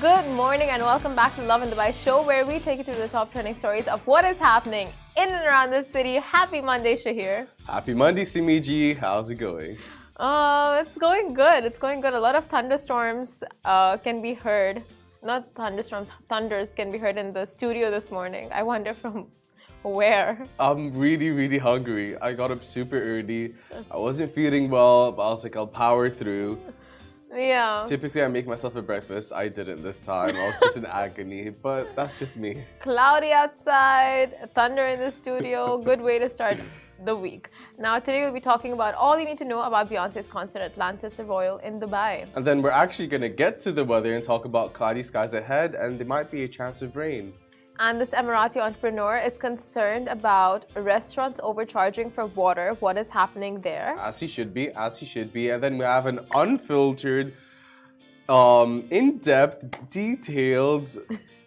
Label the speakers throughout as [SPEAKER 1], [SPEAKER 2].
[SPEAKER 1] Good morning and welcome back to Lovin Dubai show where we take you through the top trending stories of what is happening in and around the city. Happy Monday, Shahir.
[SPEAKER 2] Happy Monday, Simiji. How's it going?
[SPEAKER 1] It's going good. It's going good. A lot of thunderstorms can be heard. Not thunderstorms, thunders can be heard in the studio this morning. I wonder from where?
[SPEAKER 2] I'm really hungry. I got up super early. I wasn't feeling well, but I was like, I'll power through.
[SPEAKER 1] Yeah.
[SPEAKER 2] Typically, I make myself a breakfast. I didn't this time. I was just in agony, but that's just me.
[SPEAKER 1] Cloudy outside, thunder in the studio. Good way to start the week. Now, today we'll be talking about all you need to know about Beyonce's concert Atlantis, the Royal in Dubai.
[SPEAKER 2] And then we're actually going to get to the weather and talk about cloudy skies ahead, and there might be a chance of rain.
[SPEAKER 1] And this Emirati entrepreneur is concerned about restaurants overcharging for water. What is happening there?
[SPEAKER 2] As he should be, as he should be. And then we have an unfiltered, in-depth, detailed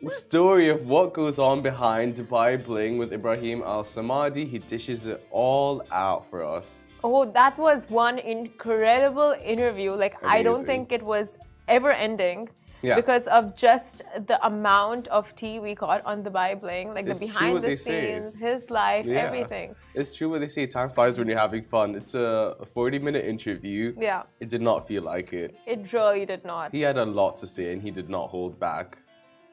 [SPEAKER 2] story of what goes on behind Dubai Bling with Ibrahim Al Samadi. He dishes it all out for us.
[SPEAKER 1] Oh, that was one incredible interview. Like,
[SPEAKER 2] Amazing.
[SPEAKER 1] I don't think it was ever ending.
[SPEAKER 2] Yeah.
[SPEAKER 1] Because of just the amount of tea we got on Dubai Bling, like
[SPEAKER 2] It's
[SPEAKER 1] the
[SPEAKER 2] true
[SPEAKER 1] behind
[SPEAKER 2] what
[SPEAKER 1] the
[SPEAKER 2] they say.
[SPEAKER 1] scenes, his life,
[SPEAKER 2] Yeah.
[SPEAKER 1] everything.
[SPEAKER 2] It's true what they say, time flies when you're having fun. It's a 40-minute interview.
[SPEAKER 1] Yeah,
[SPEAKER 2] It did not feel like it.
[SPEAKER 1] it really did not.
[SPEAKER 2] He had a lot to say and he did not hold back.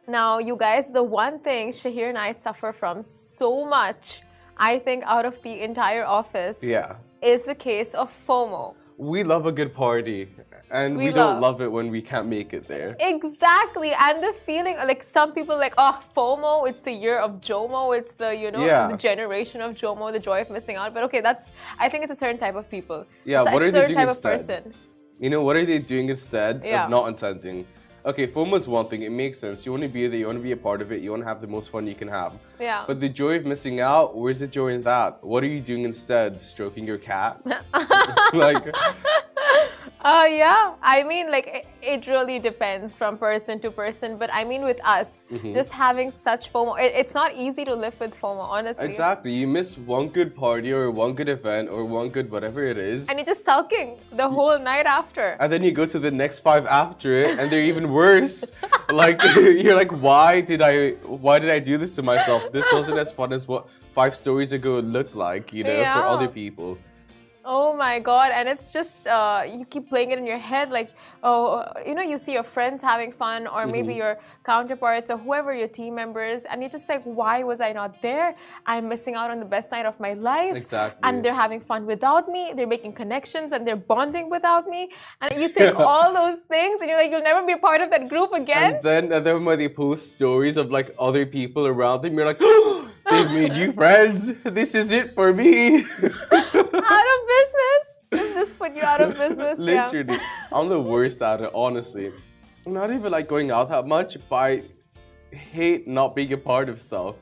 [SPEAKER 1] Now, you guys, the one thing Shahir and I suffer from so much, I think, out of the entire office,
[SPEAKER 2] Yeah.
[SPEAKER 1] is the case of FOMO.
[SPEAKER 2] We love a good party and we don't love it when we can't make it there.
[SPEAKER 1] Exactly, and the feeling, like some people like, oh, FOMO, it's the year of JOMO, it's the, the generation of JOMO, the joy of missing out. But okay, I think it's a certain type of people.
[SPEAKER 2] Yeah,
[SPEAKER 1] it's
[SPEAKER 2] what
[SPEAKER 1] a
[SPEAKER 2] are they
[SPEAKER 1] certain
[SPEAKER 2] doing
[SPEAKER 1] type
[SPEAKER 2] instead?
[SPEAKER 1] of person.
[SPEAKER 2] You know, what are they doing instead
[SPEAKER 1] Yeah.
[SPEAKER 2] of not attending? Okay, FOMO is one thing, it makes sense. You want to be there, you want to be a part of it, you want to have the most fun you can have.
[SPEAKER 1] Yeah.
[SPEAKER 2] But the joy of missing out, where's the joy in that? What are you doing instead? Stroking your cat? Like...
[SPEAKER 1] Yeah, I mean, like, it really depends from person to person. But I mean, with us, just having such FOMO, it's not easy to live with FOMO, honestly.
[SPEAKER 2] Exactly. You miss one good party or one good event or one good whatever it is.
[SPEAKER 1] And you're just sulking the whole night after.
[SPEAKER 2] And then you go to the next 5 after it and they're even worse. Like, you're like, why did I do this to myself? This wasn't as fun as what 5 stories ago looked like, for other people.
[SPEAKER 1] Oh my God. And it's just, you keep playing it in your head like, oh, you see your friends having fun or maybe your counterparts or whoever your team members. And you're just like, why was I not there? I'm missing out on the best night of my life.
[SPEAKER 2] Exactly.
[SPEAKER 1] And they're having fun without me. They're making connections and they're bonding without me. And you think all those things and you're like, you'll never be a part of that group again.
[SPEAKER 2] And then when they post stories of like other people around them, you're like, oh, they've made new friends. This is it for me.
[SPEAKER 1] Out of business. Just put you out of business.
[SPEAKER 2] Literally. I'm the worst at it, honestly. I'm not even like going out that much, but I hate not being a part of stuff.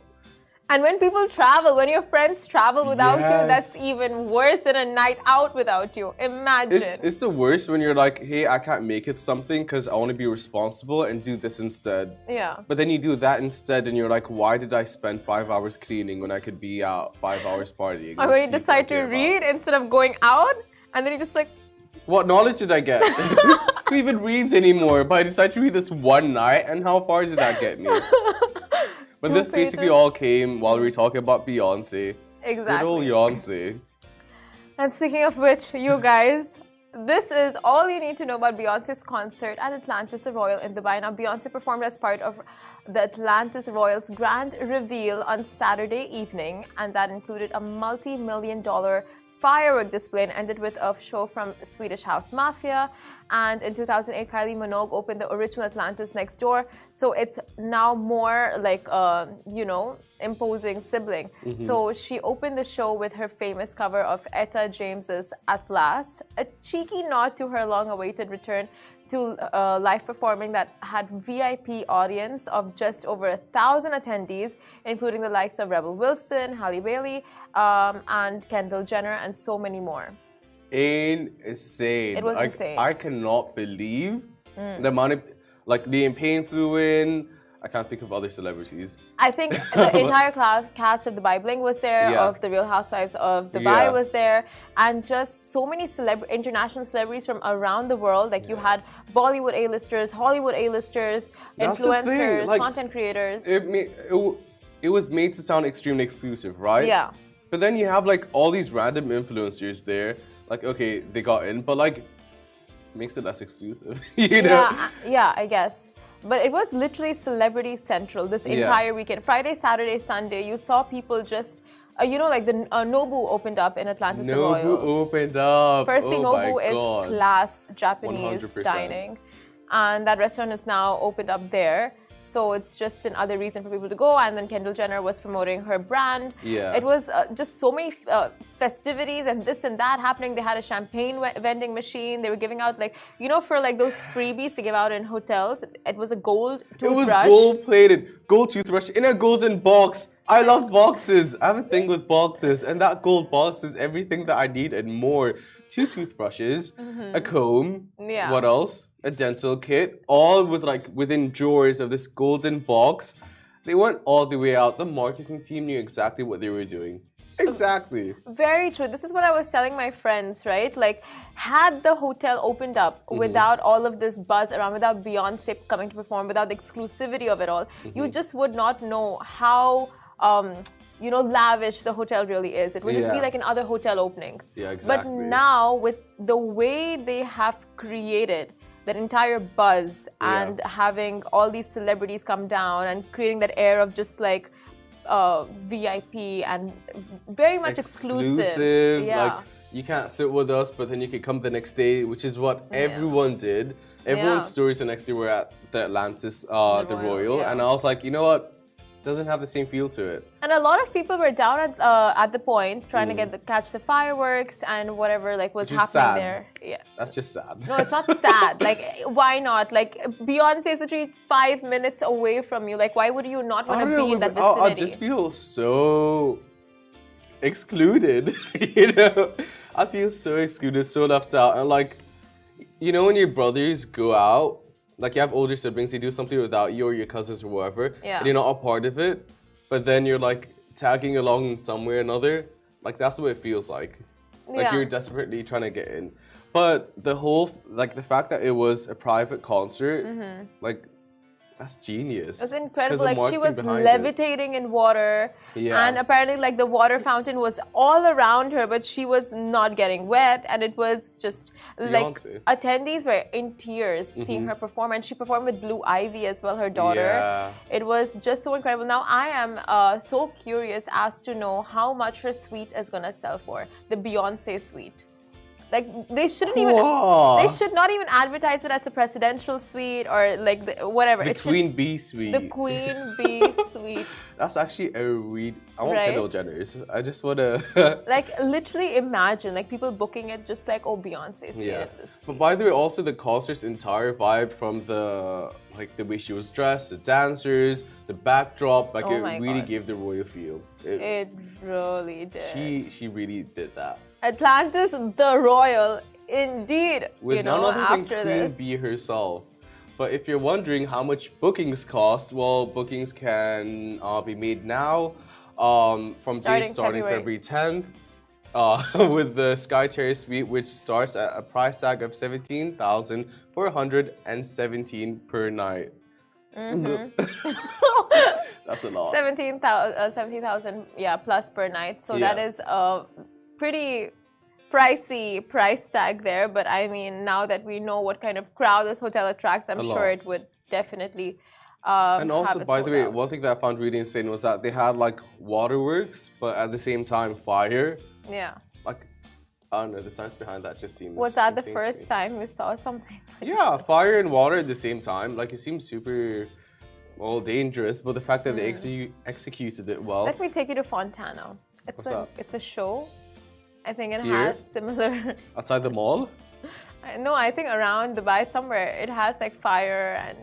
[SPEAKER 1] And when people travel, when your friends travel without you,
[SPEAKER 2] Yes.
[SPEAKER 1] that's even worse than a night out without you. Imagine.
[SPEAKER 2] It's the worst when you're like, hey, I can't make it something because I want to be responsible and do this instead.
[SPEAKER 1] Yeah.
[SPEAKER 2] But then you do that instead and you're like, why did I spend 5 hours cleaning when I could be out 5 hours partying?
[SPEAKER 1] Or when you decide to read instead of going out, and then you just like...
[SPEAKER 2] What knowledge did I get? Who even reads anymore? But I decided to read this one night, and how far did that get me? But this basically all came while we were talking about Beyonce.
[SPEAKER 1] Exactly.
[SPEAKER 2] Good old Beyonce.
[SPEAKER 1] And speaking of which, you guys, this is all you need to know about Beyonce's concert at Atlantis, the Royal in Dubai. Now, Beyonce performed as part of the Atlantis Royal's grand reveal on Saturday evening, and that included a multi-million-dollar firework display and ended with a show from Swedish House Mafia. And in 2008, Kylie Minogue opened the original Atlantis next door. So it's now more like, imposing sibling. So she opened the show with her famous cover of Etta James's At Last, a cheeky nod to her long-awaited return to live performing that had VIP audience of just over 1,000 attendees, including the likes of Rebel Wilson, Halle Bailey, and Kendall Jenner, and so many more.
[SPEAKER 2] Insane.
[SPEAKER 1] It was insane.
[SPEAKER 2] I cannot believe the amount of, like, Liam Payne flew in, I can't think of other celebrities.
[SPEAKER 1] I think the entire cast of Dubai Bling was there, of the Real Housewives of Dubai was there, and just so many international celebrities from around the world. Like you had Bollywood A-listers, Hollywood A-listers, influencers, like, content creators.
[SPEAKER 2] It was made to sound extremely exclusive, right?
[SPEAKER 1] Yeah.
[SPEAKER 2] But then you have like all these random influencers there. Like, okay, they got in, but like, makes it less exclusive, you know?
[SPEAKER 1] Yeah, I guess. But it was literally celebrity central this entire weekend. Friday, Saturday, Sunday, you saw people just, you know, like the Nobu opened up in Atlantis Royal.
[SPEAKER 2] Nobu opened up.
[SPEAKER 1] Firstly, Nobu is class Japanese
[SPEAKER 2] 100%.
[SPEAKER 1] dining. And that restaurant is now opened up there. So it's just another reason for people to go. And then Kendall Jenner was promoting her brand.
[SPEAKER 2] Yeah.
[SPEAKER 1] It was just so many festivities and this and that happening. They had a champagne vending machine. They were giving out, like, you know, for like those freebies to give out in hotels. It was a gold toothbrush.
[SPEAKER 2] It was gold-plated, gold toothbrush in a golden box. I love boxes. I have a thing with boxes. And that gold box is everything that I need and more. 2 toothbrushes, a comb, what else? A dental kit, all with like within drawers of this golden box. They went all the way out. The marketing team knew exactly what they were doing. Exactly.
[SPEAKER 1] Very true. This is what I was telling my friends, right? Like, had the hotel opened up without all of this buzz around, without Beyonce coming to perform, without the exclusivity of it all, you just would not know how you know, lavish the hotel really is. It would just be like another hotel opening.
[SPEAKER 2] Yeah, exactly.
[SPEAKER 1] But now, with the way they have created that entire buzz and having all these celebrities come down and creating that air of just like VIP and very much exclusive. Yeah.
[SPEAKER 2] Like, you can't sit with us, but then you could come the next day, which is what everyone did. Everyone's stories the next day were at the Atlantis, the Royal. And I was like, you know what? Doesn't have the same feel to it.
[SPEAKER 1] And a lot of people were down at the point trying to catch the fireworks and whatever like was happening there. Yeah,
[SPEAKER 2] that's just sad.
[SPEAKER 1] No, it's not sad. Like, why not? Like, Beyonce is literally 5 minutes away from you. Like, why would you not want to be in that vicinity?
[SPEAKER 2] I just feel so excluded. You know, I feel so excluded, so left out. And like, you know, when your brothers go out. Like, you have older siblings, they do something without you or your cousins or whatever, and you're not a part of it, but then you're like tagging along in some way or another. Like, that's what it feels like. Like, you're desperately trying to get in. But the whole, like, the fact that it was a private concert, like, that's genius.
[SPEAKER 1] It was incredible. Like, she was levitating in water. Yeah. And apparently, like, the water fountain was all around her, but she was not getting wet. And it was just, like, attendees were in tears seeing her perform. And she performed with Blue Ivy as well, her daughter. Yeah. It was just so incredible. Now, I am so curious as to know how much her suite is going to sell for. The Beyonce suite. Like, they shouldn't even, they should not even advertise it as a presidential suite or like whatever.
[SPEAKER 2] The Queen Bee suite.
[SPEAKER 1] The Queen Bee suite.
[SPEAKER 2] That's actually a read. I want Kendall Jenner's. I just want to.
[SPEAKER 1] Like, literally imagine, like, people booking it just like, oh, Beyonce's here.
[SPEAKER 2] But by the way, also the concert's entire vibe from the, like, the way she was dressed, the dancers, the backdrop, like, it really gave the royal feel.
[SPEAKER 1] It really did.
[SPEAKER 2] She really did that.
[SPEAKER 1] Atlantis, the royal, indeed.
[SPEAKER 2] With
[SPEAKER 1] you know,
[SPEAKER 2] none other than
[SPEAKER 1] after
[SPEAKER 2] Queen
[SPEAKER 1] this.
[SPEAKER 2] Bee herself. But if you're wondering how much bookings cost, well, bookings can be made now from days starting February 10th with the Sky Terrace Suite, which starts at a price tag of $17,417 per night. That's a lot.
[SPEAKER 1] 17,000, yeah, plus per night. So that is a pretty pricey price tag there. But I mean, now that we know what kind of crowd this hotel attracts, I'm sure it would definitely
[SPEAKER 2] and also, by the way, one thing that I found really insane was that they had like waterworks, but at the same time fire.
[SPEAKER 1] Yeah.
[SPEAKER 2] Like, I don't know, the science behind that just seems
[SPEAKER 1] Was that the first time we saw something like
[SPEAKER 2] that? Fire and water at the same time. Like, it seems super, well, dangerous, but the fact that they executed it well.
[SPEAKER 1] Let me take you to Fontana. It's a show. I think it has similar...
[SPEAKER 2] Outside the mall?
[SPEAKER 1] No, I think around Dubai somewhere. It has like fire and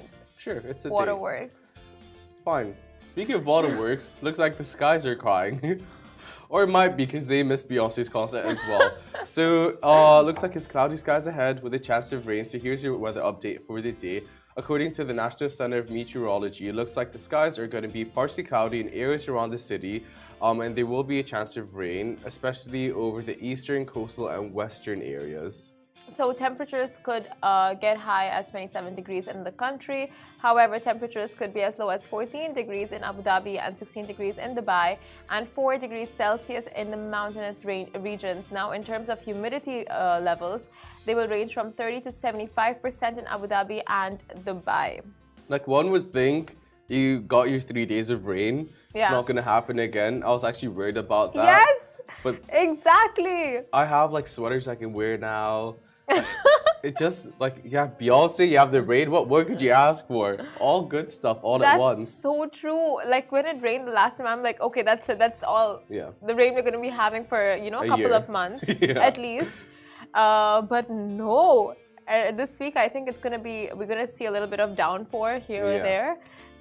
[SPEAKER 2] it's a
[SPEAKER 1] waterworks.
[SPEAKER 2] Fine. Speaking of waterworks, looks like the skies are crying. Or it might be because they missed Beyonce's concert as well. So, looks like it's cloudy skies ahead with a chance of rain. So here's your weather update for the day. according to the National Center of Meteorology, it looks like the skies are going to be partially cloudy in areas around the city, and there will be a chance of rain, especially over the eastern, coastal, and western areas.
[SPEAKER 1] So temperatures could get high as 27 degrees in the country. However, temperatures could be as low as 14 degrees in Abu Dhabi and 16 degrees in Dubai and 4 degrees Celsius in the mountainous regions. Now, in terms of humidity levels, they will range from 30 to 75% in Abu Dhabi and Dubai.
[SPEAKER 2] Like, one would think you got your 3 days of rain. Yeah. It's not going to happen again. I was actually worried about that.
[SPEAKER 1] Yes!
[SPEAKER 2] But
[SPEAKER 1] exactly.
[SPEAKER 2] I have like sweaters I can wear now. It just like you have Beyonce, you have the rain. What more could you ask for? All good stuff all at once.
[SPEAKER 1] That's so true. Like when it rained the last time, I'm like, okay, that's it. That's all.
[SPEAKER 2] Yeah.
[SPEAKER 1] The rain we're going to be having for a couple of months at least. But no, this week I think we're going to see a little bit of downpour here or there.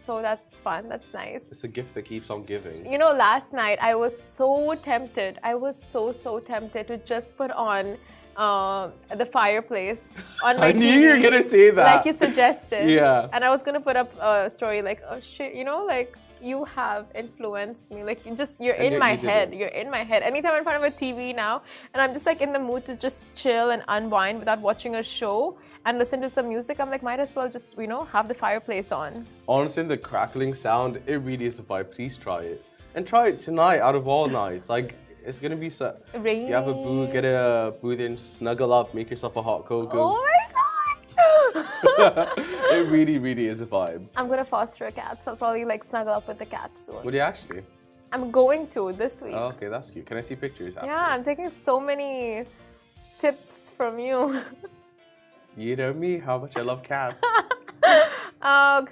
[SPEAKER 1] So that's fun. That's nice.
[SPEAKER 2] It's a gift that keeps on giving.
[SPEAKER 1] Last night I was so tempted. I was so tempted to just put on the fireplace on my TV.
[SPEAKER 2] I knew you were gonna say that.
[SPEAKER 1] Like you suggested.
[SPEAKER 2] Yeah.
[SPEAKER 1] And I was gonna put up a story like, oh shit, like you have influenced me. Like you're in my head. You're in my head. Anytime I'm in front of a TV now, and I'm just like in the mood to just chill and unwind without watching a show and listen to some music, I'm like, might as well just, have the fireplace on.
[SPEAKER 2] Honestly, the crackling sound, it really is a vibe. Please try it. And try it tonight out of all nights. Like, it's gonna be so.
[SPEAKER 1] Rain.
[SPEAKER 2] You have a boo, get a booth in, snuggle up, make yourself a hot cocoa.
[SPEAKER 1] Oh my god!
[SPEAKER 2] It really, really is a vibe.
[SPEAKER 1] I'm gonna foster a cat, so I'll probably like snuggle up with the cat soon.
[SPEAKER 2] Would you actually?
[SPEAKER 1] I'm going to this week.
[SPEAKER 2] Oh, okay, that's cute. Can I see pictures after?
[SPEAKER 1] Yeah, I'm taking so many tips from you.
[SPEAKER 2] You know me, how much I love cats.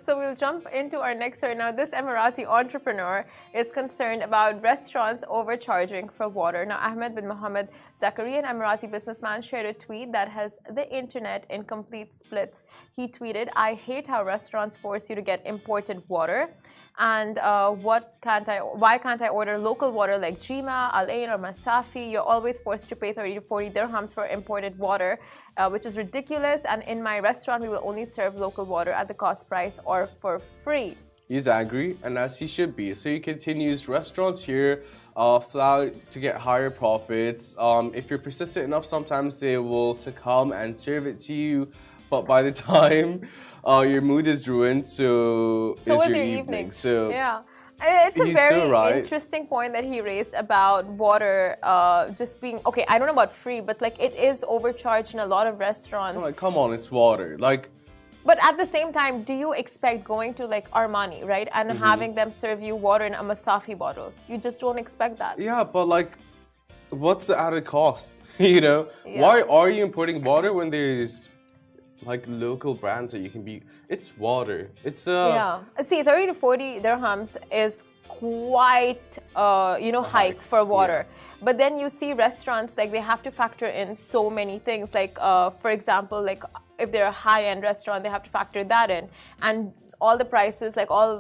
[SPEAKER 1] So we'll jump into our next story. Now, this Emirati entrepreneur is concerned about restaurants overcharging for water. Now, Ahmed bin Mohammed Zakaria, an Emirati businessman, shared a tweet that has the internet in complete splits. He tweeted, "I hate how restaurants force you to get imported water. And why can't I order local water like Jima, Al Ain or Masafi? You're always forced to pay 30 to 40 dirhams for imported water, which is ridiculous. And in my restaurant, we will only serve local water at the cost price or for free."
[SPEAKER 2] He's angry, and as he should be. So he continues, restaurants here fly to get higher profits. If you're persistent enough, sometimes they will succumb and serve it to you. But by the time your mood is ruined, so is your evening. So
[SPEAKER 1] yeah, it's a very interesting point that he raised about water just being okay. I don't know about free, but like it is overcharged in a lot of restaurants.
[SPEAKER 2] Like, come on, it's water. Like,
[SPEAKER 1] but at the same time, do you expect going to like Armani, right, and having them serve you water in a Masafi bottle? You just don't expect that.
[SPEAKER 2] Yeah, but like, what's the added cost? Why are you importing water when there's like local brands that you can be? It's water. It's
[SPEAKER 1] See, 30 to 40 dirhams is quite hike for water. But then you see restaurants like they have to factor in so many things. Like for example, like if they're a high-end restaurant, they have to factor that in, and all the prices, like all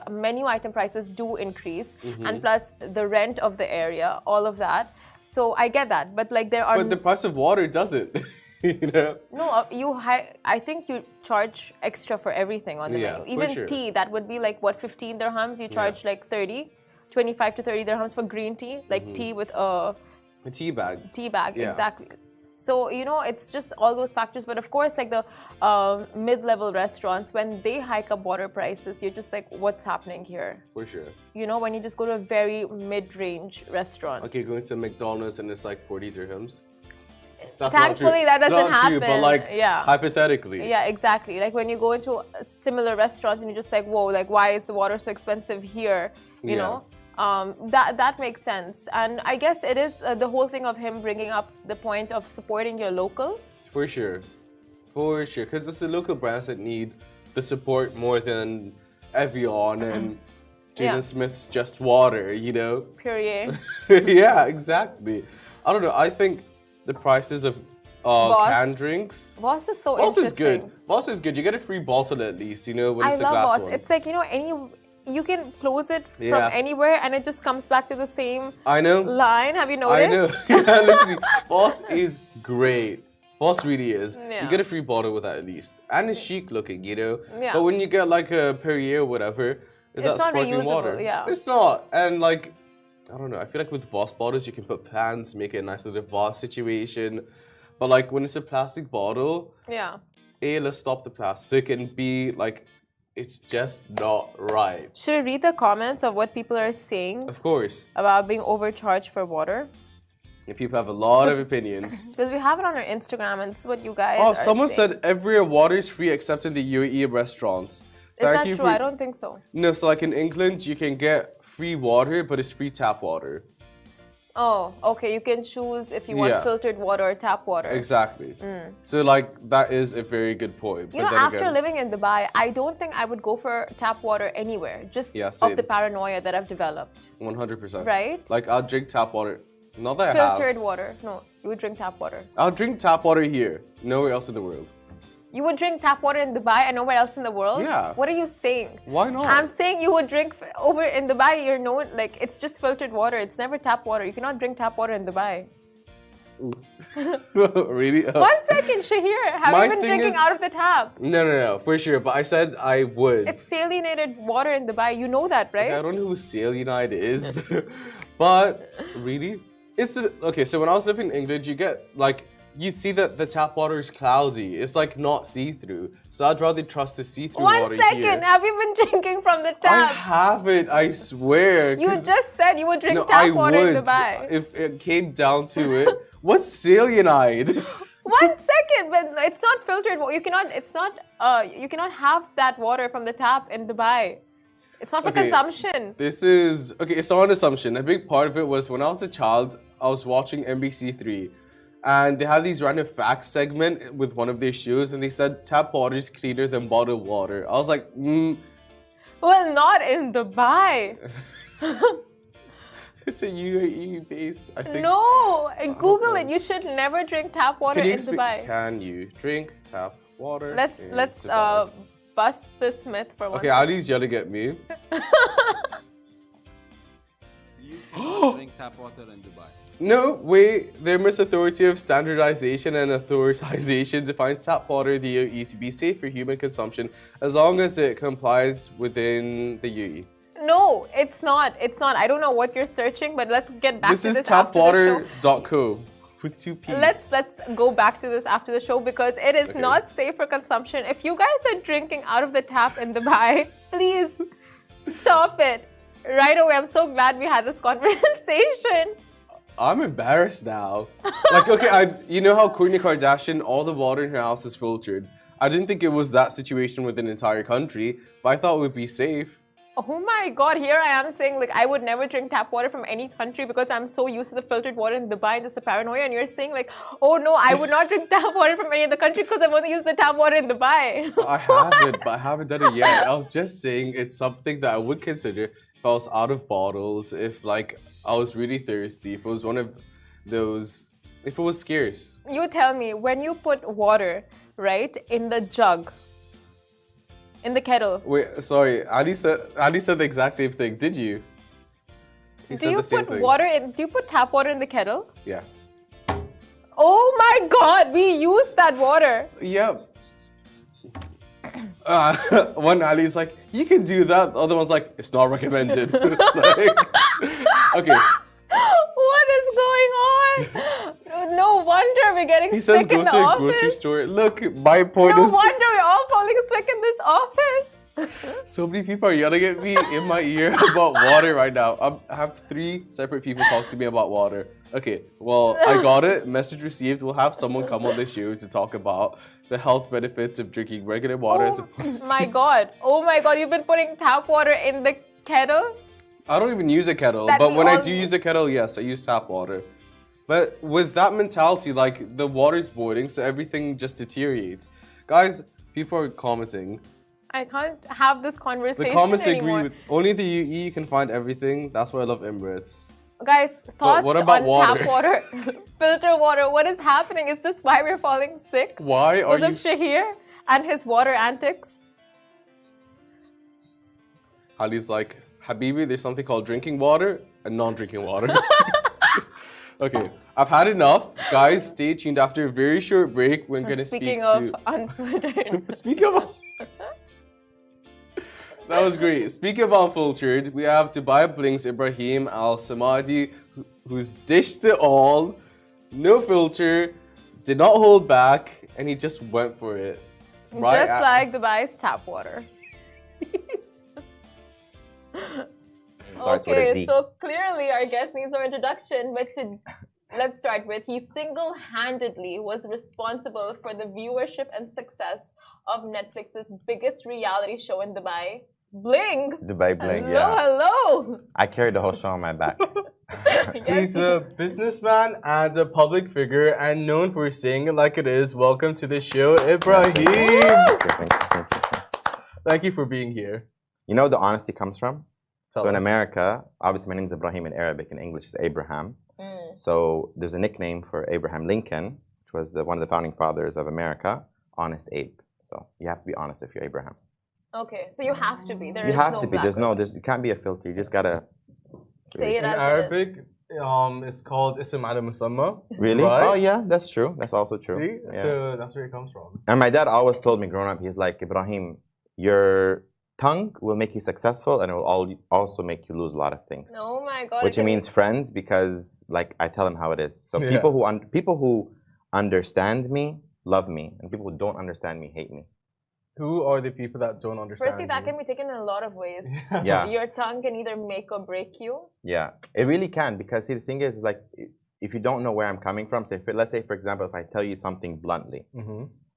[SPEAKER 1] menu item prices, do increase, and plus the rent of the area, all of that. So I get that, but like there are.
[SPEAKER 2] But the price of water doesn't.
[SPEAKER 1] No, I think you charge extra for everything on the menu. Even tea, that would be like what, 15 dirhams. You charge like 25 to 30 dirhams for green tea, like tea with a
[SPEAKER 2] tea bag.
[SPEAKER 1] Exactly. So it's just all those factors. But of course, like the mid-level restaurants, when they hike up water prices, you're just like, what's happening here?
[SPEAKER 2] For sure.
[SPEAKER 1] When you just go to a very mid-range restaurant.
[SPEAKER 2] Okay, going to McDonald's and it's like 40 dirhams. That's
[SPEAKER 1] Thankfully, that doesn't happen.
[SPEAKER 2] True, but like, hypothetically.
[SPEAKER 1] Yeah, exactly. Like when you go into similar restaurants and you're just like, whoa, like why is the water so expensive here? You know, that makes sense. And I guess it is the whole thing of him bringing up the point of supporting your local.
[SPEAKER 2] For sure. Because it's the local brands that need the support more than Evian and Jaden Smith's Just Water,
[SPEAKER 1] Perrier.
[SPEAKER 2] Yeah, exactly. I don't know. I think the prices of canned drinks.
[SPEAKER 1] Voss is so interesting.
[SPEAKER 2] Voss is good. You get a free bottle at least, when it's a glass
[SPEAKER 1] Voss.
[SPEAKER 2] one.
[SPEAKER 1] It's like, you can close it from anywhere and it just comes back to the same line. Have you noticed?
[SPEAKER 2] I know. Yeah, literally. Voss is great. Boss really is.
[SPEAKER 1] Yeah.
[SPEAKER 2] You get a free bottle with that at least. And it's chic looking, you know?
[SPEAKER 1] Yeah.
[SPEAKER 2] But when you get like a Perrier or whatever, is that sparkling water?
[SPEAKER 1] Yeah.
[SPEAKER 2] It's not. And like, I don't know. I feel like with Voss bottles, you can put plants, make it a nice little Voss situation. But like when it's a plastic bottle,
[SPEAKER 1] yeah.
[SPEAKER 2] A, let's stop the plastic, and B, like, it's just not right.
[SPEAKER 1] Should we read the comments of what people are saying?
[SPEAKER 2] Of course.
[SPEAKER 1] About being overcharged for water?
[SPEAKER 2] And people have a lot of opinions.
[SPEAKER 1] Because we have it on our Instagram, and this is what you guys are
[SPEAKER 2] someone
[SPEAKER 1] saying.
[SPEAKER 2] said everywhere water is free except in the UAE restaurants.
[SPEAKER 1] Is that true? I don't think so.
[SPEAKER 2] No, so like in England, you can get free water, but it's free tap water.
[SPEAKER 1] Oh, okay. You can choose if you want filtered water or tap water.
[SPEAKER 2] Exactly. So like that is a very good point.
[SPEAKER 1] You know, after living in Dubai, I don't think I would go for tap water anywhere. Just of the paranoia that I've developed.
[SPEAKER 2] 100%.
[SPEAKER 1] Right?
[SPEAKER 2] Like I'll drink tap water. Not that
[SPEAKER 1] filtered water. No, you would drink tap water.
[SPEAKER 2] I'll drink tap water here. Nowhere else in the world.
[SPEAKER 1] You would drink tap water in Dubai and nowhere else in the world?
[SPEAKER 2] Yeah.
[SPEAKER 1] What are you saying?
[SPEAKER 2] Why not?
[SPEAKER 1] I'm saying you would drink over in Dubai. You're known like it's just filtered water. It's never tap water. You cannot drink tap water in Dubai.
[SPEAKER 2] Really?
[SPEAKER 1] 1 second, Shahir. Have you been drinking out of the tap?
[SPEAKER 2] No, for sure. But I said I would.
[SPEAKER 1] It's salinated water in Dubai. You know that, right?
[SPEAKER 2] Okay, I don't know who salinite is. But really? Okay, so when I was living in England, you get like you'd see that the tap water is cloudy. It's like not see-through. So I'd rather trust the see-through water
[SPEAKER 1] 1 second. Have you been drinking from the tap?
[SPEAKER 2] I haven't, I swear.
[SPEAKER 1] You just said you would drink tap water in Dubai.
[SPEAKER 2] If it came down to it. What's salinite?
[SPEAKER 1] 1 second, but it's not filtered. You cannot have that water from the tap in Dubai. It's not for consumption.
[SPEAKER 2] It's not an assumption. A big part of it was when I was a child, I was watching NBC3. And they had these random facts segment with one of their shows, and they said tap water is cleaner than bottled water. I was like,
[SPEAKER 1] Well, not in Dubai.
[SPEAKER 2] It's a UAE based, I think.
[SPEAKER 1] No, Google it. You should never drink tap water in Dubai.
[SPEAKER 2] Can you drink tap water?
[SPEAKER 1] Let's bust this myth for one.
[SPEAKER 2] Okay, Ali's yelling at me.
[SPEAKER 3] You can drink tap water in Dubai.
[SPEAKER 2] No, wait. The Emirates Authority of Standardization and Authorization defines tap water in the UAE to be safe for human consumption as long as it complies within the UAE.
[SPEAKER 1] No, it's not. It's not. I don't know what you're searching, but let's get back to this.
[SPEAKER 2] This is tapwater.co with 2 P's.
[SPEAKER 1] Let's go back to this after the show because it is not safe for consumption. If you guys are drinking out of the tap in Dubai, please stop it right away. I'm so glad we had this conversation.
[SPEAKER 2] I'm embarrassed now. Like, okay, you know how Kourtney Kardashian, all the water in her house is filtered. I didn't think it was that situation with an entire country, but I thought it would be safe.
[SPEAKER 1] Oh my God, here I am saying like I would never drink tap water from any country because I'm so used to the filtered water in Dubai and just the paranoia. And you're saying like, oh no, I would not drink tap water from any other country because I've only used the tap water in Dubai.
[SPEAKER 2] I haven't, but I haven't done it yet. I was just saying it's something that I would consider if I was out of bottles, if like I was really thirsty, if it was one of those, if it was scarce.
[SPEAKER 1] You tell me, when you put water, right, in the jug, in the kettle.
[SPEAKER 2] Wait, sorry. Ali said the exact same thing. Did you?
[SPEAKER 1] Do you put tap water in the kettle?
[SPEAKER 2] Yeah.
[SPEAKER 1] Oh my God, we use that water.
[SPEAKER 2] Yep. One Ali's like, you can do that. The other one's like, it's not recommended. Like, okay.
[SPEAKER 1] What is going on? No wonder we're getting sick in the office. He says go to a grocery store.
[SPEAKER 2] Look, my point is...
[SPEAKER 1] No wonder we're all falling sick in this office.
[SPEAKER 2] So many people are yelling at me in my ear about water right now. I have 3 separate people talk to me about water. Okay, well, I got it. Message received. We'll have someone come on the show to talk about the health benefits of drinking regular water as opposed to... Oh my God, you've been putting tap water in the kettle? I don't even use a kettle, but when I do use a kettle, yes, I use tap water. But with that mentality, like, the water's boiling, so everything just deteriorates. Guys, people are commenting.
[SPEAKER 1] I can't have this conversation
[SPEAKER 2] The comments
[SPEAKER 1] anymore.
[SPEAKER 2] agree with... Only in the UAE you can find everything. That's why I love Emirates.
[SPEAKER 1] Guys, thoughts
[SPEAKER 2] what about
[SPEAKER 1] on tap water, filter water? What is happening? Is this why we're falling sick?
[SPEAKER 2] Why are you...
[SPEAKER 1] Because of Shahir and his water antics?
[SPEAKER 2] Ali's like, Habibi, there's something called drinking water and non-drinking water. Okay, I've had enough. Guys, stay tuned after a very short break. We're going to speak
[SPEAKER 1] Speaking
[SPEAKER 2] to...
[SPEAKER 1] of unfiltered.
[SPEAKER 2] Speaking of... That was great. Speaking of unfiltered, we have Dubai Blink's Ibrahim Al Samadi, who's dished it all, no filter, did not hold back, and he just went for it.
[SPEAKER 1] Right just like Dubai's tap water. Okay, so clearly our guest needs no introduction, but let's start with he single-handedly was responsible for the viewership and success of Netflix's biggest reality show in Dubai, Bling.
[SPEAKER 4] Dubai Bling,
[SPEAKER 1] Hello.
[SPEAKER 4] I carried the whole show on my back.
[SPEAKER 2] He's a businessman and a public figure and known for saying it like it is. Welcome to the show, Ibrahim. Thank you for being here.
[SPEAKER 4] You know where the honesty comes from?
[SPEAKER 2] Tell
[SPEAKER 4] so in
[SPEAKER 2] us.
[SPEAKER 4] America, obviously my name is Ibrahim in Arabic, in English is Abraham. So there's a nickname for Abraham Lincoln, which was one of the founding fathers of America, Honest Abe. So you have to be honest if you're Abraham.
[SPEAKER 1] Okay, so you have to be. There
[SPEAKER 4] you
[SPEAKER 1] is
[SPEAKER 4] have
[SPEAKER 1] no
[SPEAKER 4] to be. It can't be a filter. You just gotta
[SPEAKER 1] say it
[SPEAKER 2] in
[SPEAKER 1] as
[SPEAKER 2] Arabic. It's called Ism Ala Musamma.
[SPEAKER 4] Really?
[SPEAKER 2] Right?
[SPEAKER 4] Oh yeah, that's true. That's also true.
[SPEAKER 2] See?
[SPEAKER 4] Yeah.
[SPEAKER 2] So that's where it comes from.
[SPEAKER 4] And my dad always told me growing up, he's like, Ibrahim, your tongue will make you successful and it will also make you lose a lot of things.
[SPEAKER 1] Oh my God.
[SPEAKER 4] Which means friends, because like I tell him how it is. So
[SPEAKER 2] Yeah.
[SPEAKER 4] people who understand me love me, and people who don't understand me hate me.
[SPEAKER 2] Who are the people that don't understand?
[SPEAKER 1] Firstly, that can be taken in a lot of ways.
[SPEAKER 4] Yeah.
[SPEAKER 1] Your tongue can either make or break you.
[SPEAKER 4] Yeah, it really can, because see, the thing is, like, if you don't know where I'm coming from, let's say, for example, if I tell you something bluntly,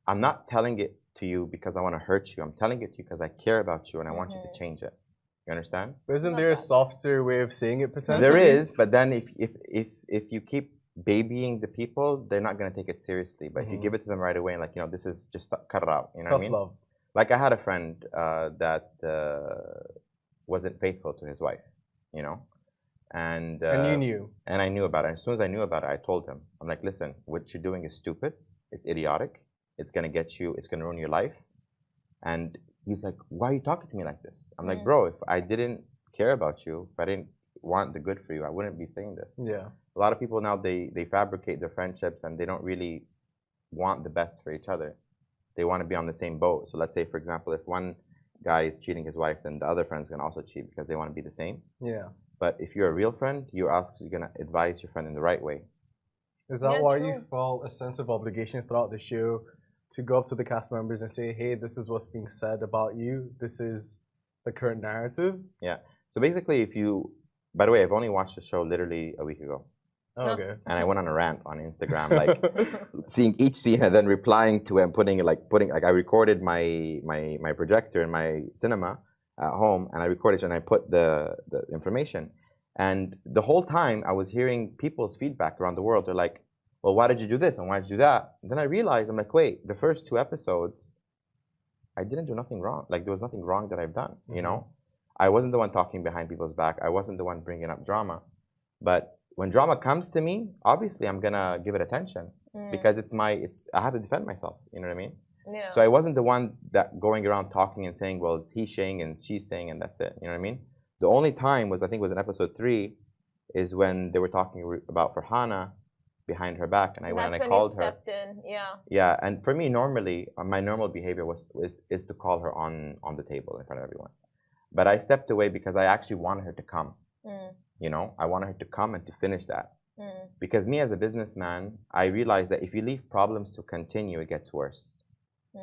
[SPEAKER 4] I'm not telling it to you because I want to hurt you. I'm telling it to you because I care about you and I want you to change it. You understand?
[SPEAKER 2] But isn't there a softer way of saying it potentially?
[SPEAKER 4] There is, but then if you keep babying the people, they're not going to take it seriously. But if you give it to them right away and like, you know, this is just cut it out. You know what I mean?
[SPEAKER 2] Love.
[SPEAKER 4] Like I had a friend that wasn't faithful to his wife, you know, and
[SPEAKER 2] you knew,
[SPEAKER 4] and I knew about it. And as soon as I knew about it, I told him, I'm like, listen, what you're doing is stupid. It's idiotic. It's gonna get you. It's gonna ruin your life. And he's like, why are you talking to me like this? I'm like, bro, if I didn't care about you, if I didn't want the good for you, I wouldn't be saying this.
[SPEAKER 2] Yeah.
[SPEAKER 4] A lot of people now they fabricate their friendships and they don't really want the best for each other. They want to be on the same boat. So let's say, for example, if one guy is cheating his wife, then the other friend's going to also cheat because they want to be the same.
[SPEAKER 2] Yeah.
[SPEAKER 4] But if you're a real friend, you're going to advise your friend in the right way.
[SPEAKER 2] Is that why you felt a sense of obligation throughout the show to go up to the cast members and say, hey, this is what's being said about you. This is the current narrative?
[SPEAKER 4] Yeah. So basically, by the way, I've only watched the show literally a week ago.
[SPEAKER 2] Oh, okay.
[SPEAKER 4] And I went on a rant on Instagram, like seeing each scene and then replying to it and putting I recorded my projector in my cinema at home and I recorded it and I put the information. And the whole time I was hearing people's feedback around the world. They're like, well, why did you do this and why did you do that? And then I realized, I'm like, wait, the first 2 episodes, I didn't do nothing wrong. Like there was nothing wrong that I've done, you know? I wasn't the one talking behind people's back. I wasn't the one bringing up drama. But when drama comes to me, obviously I'm gonna give it attention because I have to defend myself. You know what I mean?
[SPEAKER 1] Yeah.
[SPEAKER 4] So I wasn't the one that going around talking and saying, well, he's saying and she's saying and that's it. You know what I mean? The only time was, I think it was in episode 3, is when they were talking about Farhana behind her back, and I went and I called her.
[SPEAKER 1] That's when you stepped in, yeah.
[SPEAKER 4] Yeah, and for me, normally, my normal behavior is to call her on the table in front of everyone. But I stepped away because I actually wanted her to come. You know, I wanted her to come and to finish that. Because me as a businessman, I realized that if you leave problems to continue, it gets worse.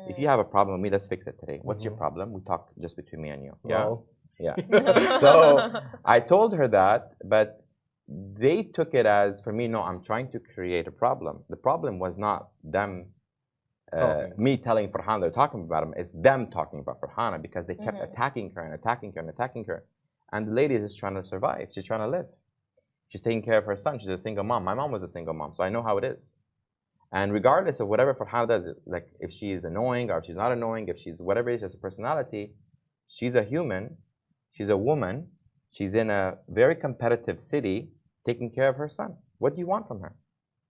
[SPEAKER 4] If you have a problem with me, let's fix it today. What's your problem? We talk just between me and you. Yeah.
[SPEAKER 2] Well.
[SPEAKER 4] Yeah. So I told her that, but they took it as, for me, no, I'm trying to create a problem. The problem was not them, me telling Farhana they're talking about him. It's them talking about Farhana because they kept attacking her and attacking her and attacking her. And the lady is just trying to survive. She's trying to live. She's taking care of her son. She's a single mom. My mom was a single mom, so I know how it is. And regardless of whatever Farhana does, like if she is annoying or if she's not annoying, if she's whatever it is, as a personality, she's a human. She's a woman. She's in a very competitive city taking care of her son. What do you want from her?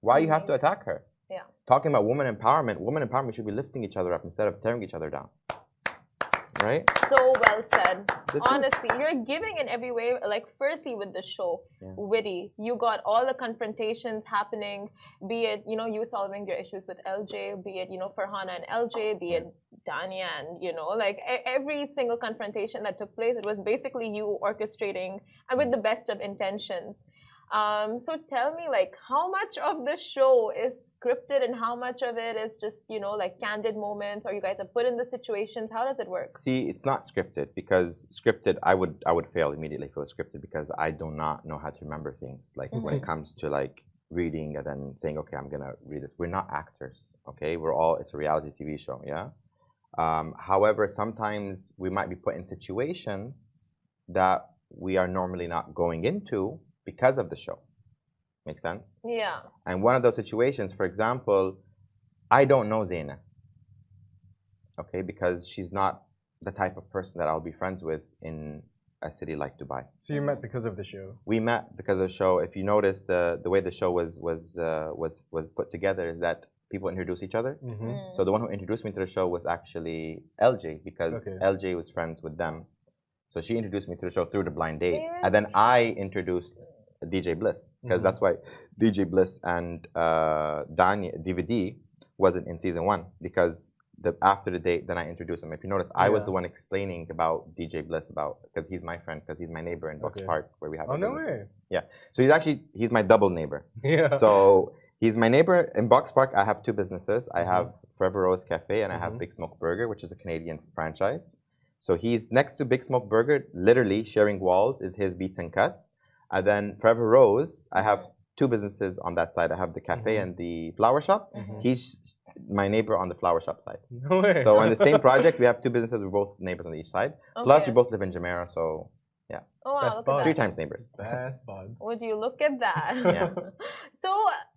[SPEAKER 4] Why you have to attack her?
[SPEAKER 1] Yeah.
[SPEAKER 4] Talking about woman empowerment should be lifting each other up instead of tearing each other down. right?
[SPEAKER 1] So well said.
[SPEAKER 4] The truth.
[SPEAKER 1] Honestly, you're giving in every way. Like, firstly, with the show, witty. You got all the confrontations happening, be it, you solving your issues with LJ, be it, Farhana and LJ, be it Dania and, like every single confrontation that took place, it was basically you orchestrating and with the best of intentions. So tell me, like, how much of the show is scripted and how much of it is just, like candid moments, or you guys are put in the situations? How does it work?
[SPEAKER 4] See, it's not scripted, because scripted, I would fail immediately if it was scripted, because I do not know how to remember things. Like when it comes to like reading and then saying, okay, I'm gonna read this. We're not actors, okay? It's a reality TV show, yeah? However, sometimes we might be put in situations that we are normally not going into because of the show. Make sense?
[SPEAKER 1] Yeah.
[SPEAKER 4] And one of those situations, for example, I don't know Zaina, okay, because she's not the type of person that I'll be friends with in a city like Dubai.
[SPEAKER 5] So you met because of the show?
[SPEAKER 4] We met because of the show. If you notice, the way the show was put together is that people introduce each other. So the one who introduced me to the show was actually LJ, because LJ was friends with them. So she introduced me to the show through the blind date, and then I introduced DJ Bliss, because that's why DJ Bliss and DVD wasn't in season 1, because after the date, then I introduced him. If you notice, I was the one explaining about DJ Bliss, because he's my friend, because he's my neighbor in Bucks Park, where we have our businesses. Yeah, so he's my double neighbor.
[SPEAKER 5] Yeah.
[SPEAKER 4] So he's my neighbor in Bucks Park. I have 2 businesses. I have Forever Rose Cafe, and I have Big Smoke Burger, which is a Canadian franchise. So he's next to Big Smoke Burger, literally sharing walls is his Beats and Cuts. And then Forever Rose, I have 2 businesses on that side. I have the cafe and the flower shop. He's my neighbor on the flower shop side.
[SPEAKER 5] No way.
[SPEAKER 4] So on the same project, we have 2 businesses. We're both neighbors on each side. Plus, we both live in Jumeirah, so yeah.
[SPEAKER 1] Oh, wow,
[SPEAKER 5] Best
[SPEAKER 1] look at that.
[SPEAKER 4] 3 times neighbors.
[SPEAKER 5] Best buds.
[SPEAKER 1] Would you look at that?
[SPEAKER 4] Yeah.
[SPEAKER 1] So,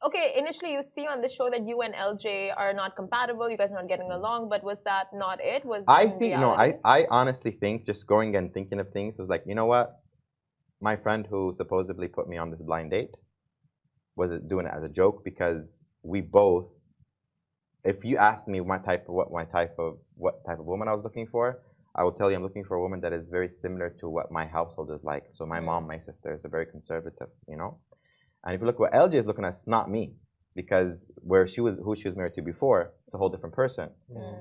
[SPEAKER 1] okay, initially you see on the show that you and LJ are not compatible, you guys are not getting along, but was that not it?
[SPEAKER 4] I think, no, I honestly think, just going and thinking of things, was like, you know what? My friend who supposedly put me on this blind date was doing it as a joke, because we both, if you asked me what type of woman I was looking for, I will tell you I'm looking for a woman that is very similar to what my household is like. So my mom, my sisters are very conservative, And if you look what LJ is looking at, it's not me, because who she was married to before, it's a whole different person.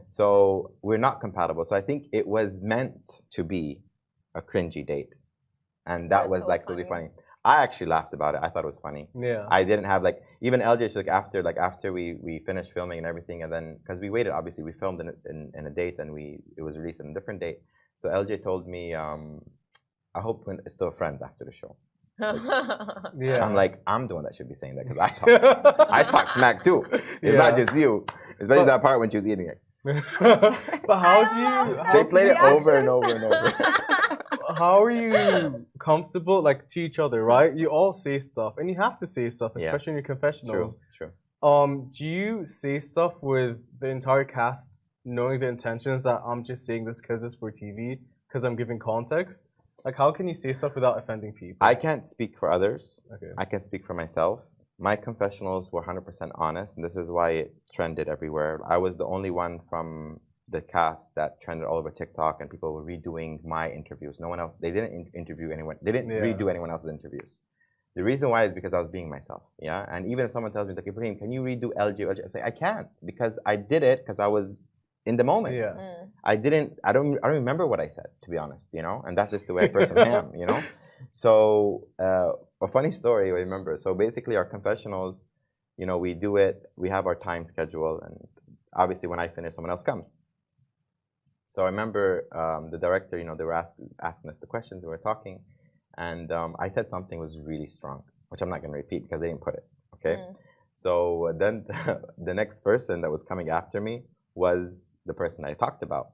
[SPEAKER 4] So we're not compatible. So I think it was meant to be a cringy date, and that was
[SPEAKER 1] so
[SPEAKER 4] like really funny. I actually laughed about it. I thought it was funny.
[SPEAKER 5] Yeah.
[SPEAKER 4] I didn't have even LJ. After we finished filming and everything, and then because we waited, obviously we filmed in a date, and it was released in a different date. So LJ told me, I hope we're still friends after the show.
[SPEAKER 5] Yeah.
[SPEAKER 4] I'm like, I'm the one that should be saying that, because I talk smack too. It's not just you, especially that part when she was eating it.
[SPEAKER 5] But how do you?
[SPEAKER 4] They played it over and over and over.
[SPEAKER 5] How are you comfortable, like, to each other, right? You all say stuff, and you have to say stuff, especially in your confessionals.
[SPEAKER 4] True.
[SPEAKER 5] Do you say stuff with the entire cast, knowing the intentions that I'm just saying this because it's for TV, because I'm giving context? Like, how can you say stuff without offending people?
[SPEAKER 4] I can't speak for others.
[SPEAKER 5] Okay.
[SPEAKER 4] I can speak for myself. My confessionals were 100% honest, and this is why it trended everywhere. I was the only one from the cast that trended all over TikTok, and people were redoing my interviews. No one else. They didn't interview anyone. They didn't redo anyone else's interviews. The reason why is because I was being myself. Yeah. And even if someone tells me, like, Ibrahim, can you redo LG? I say, I can't, because I did it because I was in the moment.
[SPEAKER 5] Yeah.
[SPEAKER 4] I don't remember what I said, to be honest. And that's just the way a person am. So a funny story I remember. So basically, our confessionals, we do it. We have our time schedule, and obviously, when I finish, someone else comes. So I remember the director, they were asking us the questions, we were talking, and I said something was really strong, which I'm not going to repeat because they didn't put it, okay? So then the next person that was coming after me was the person I talked about.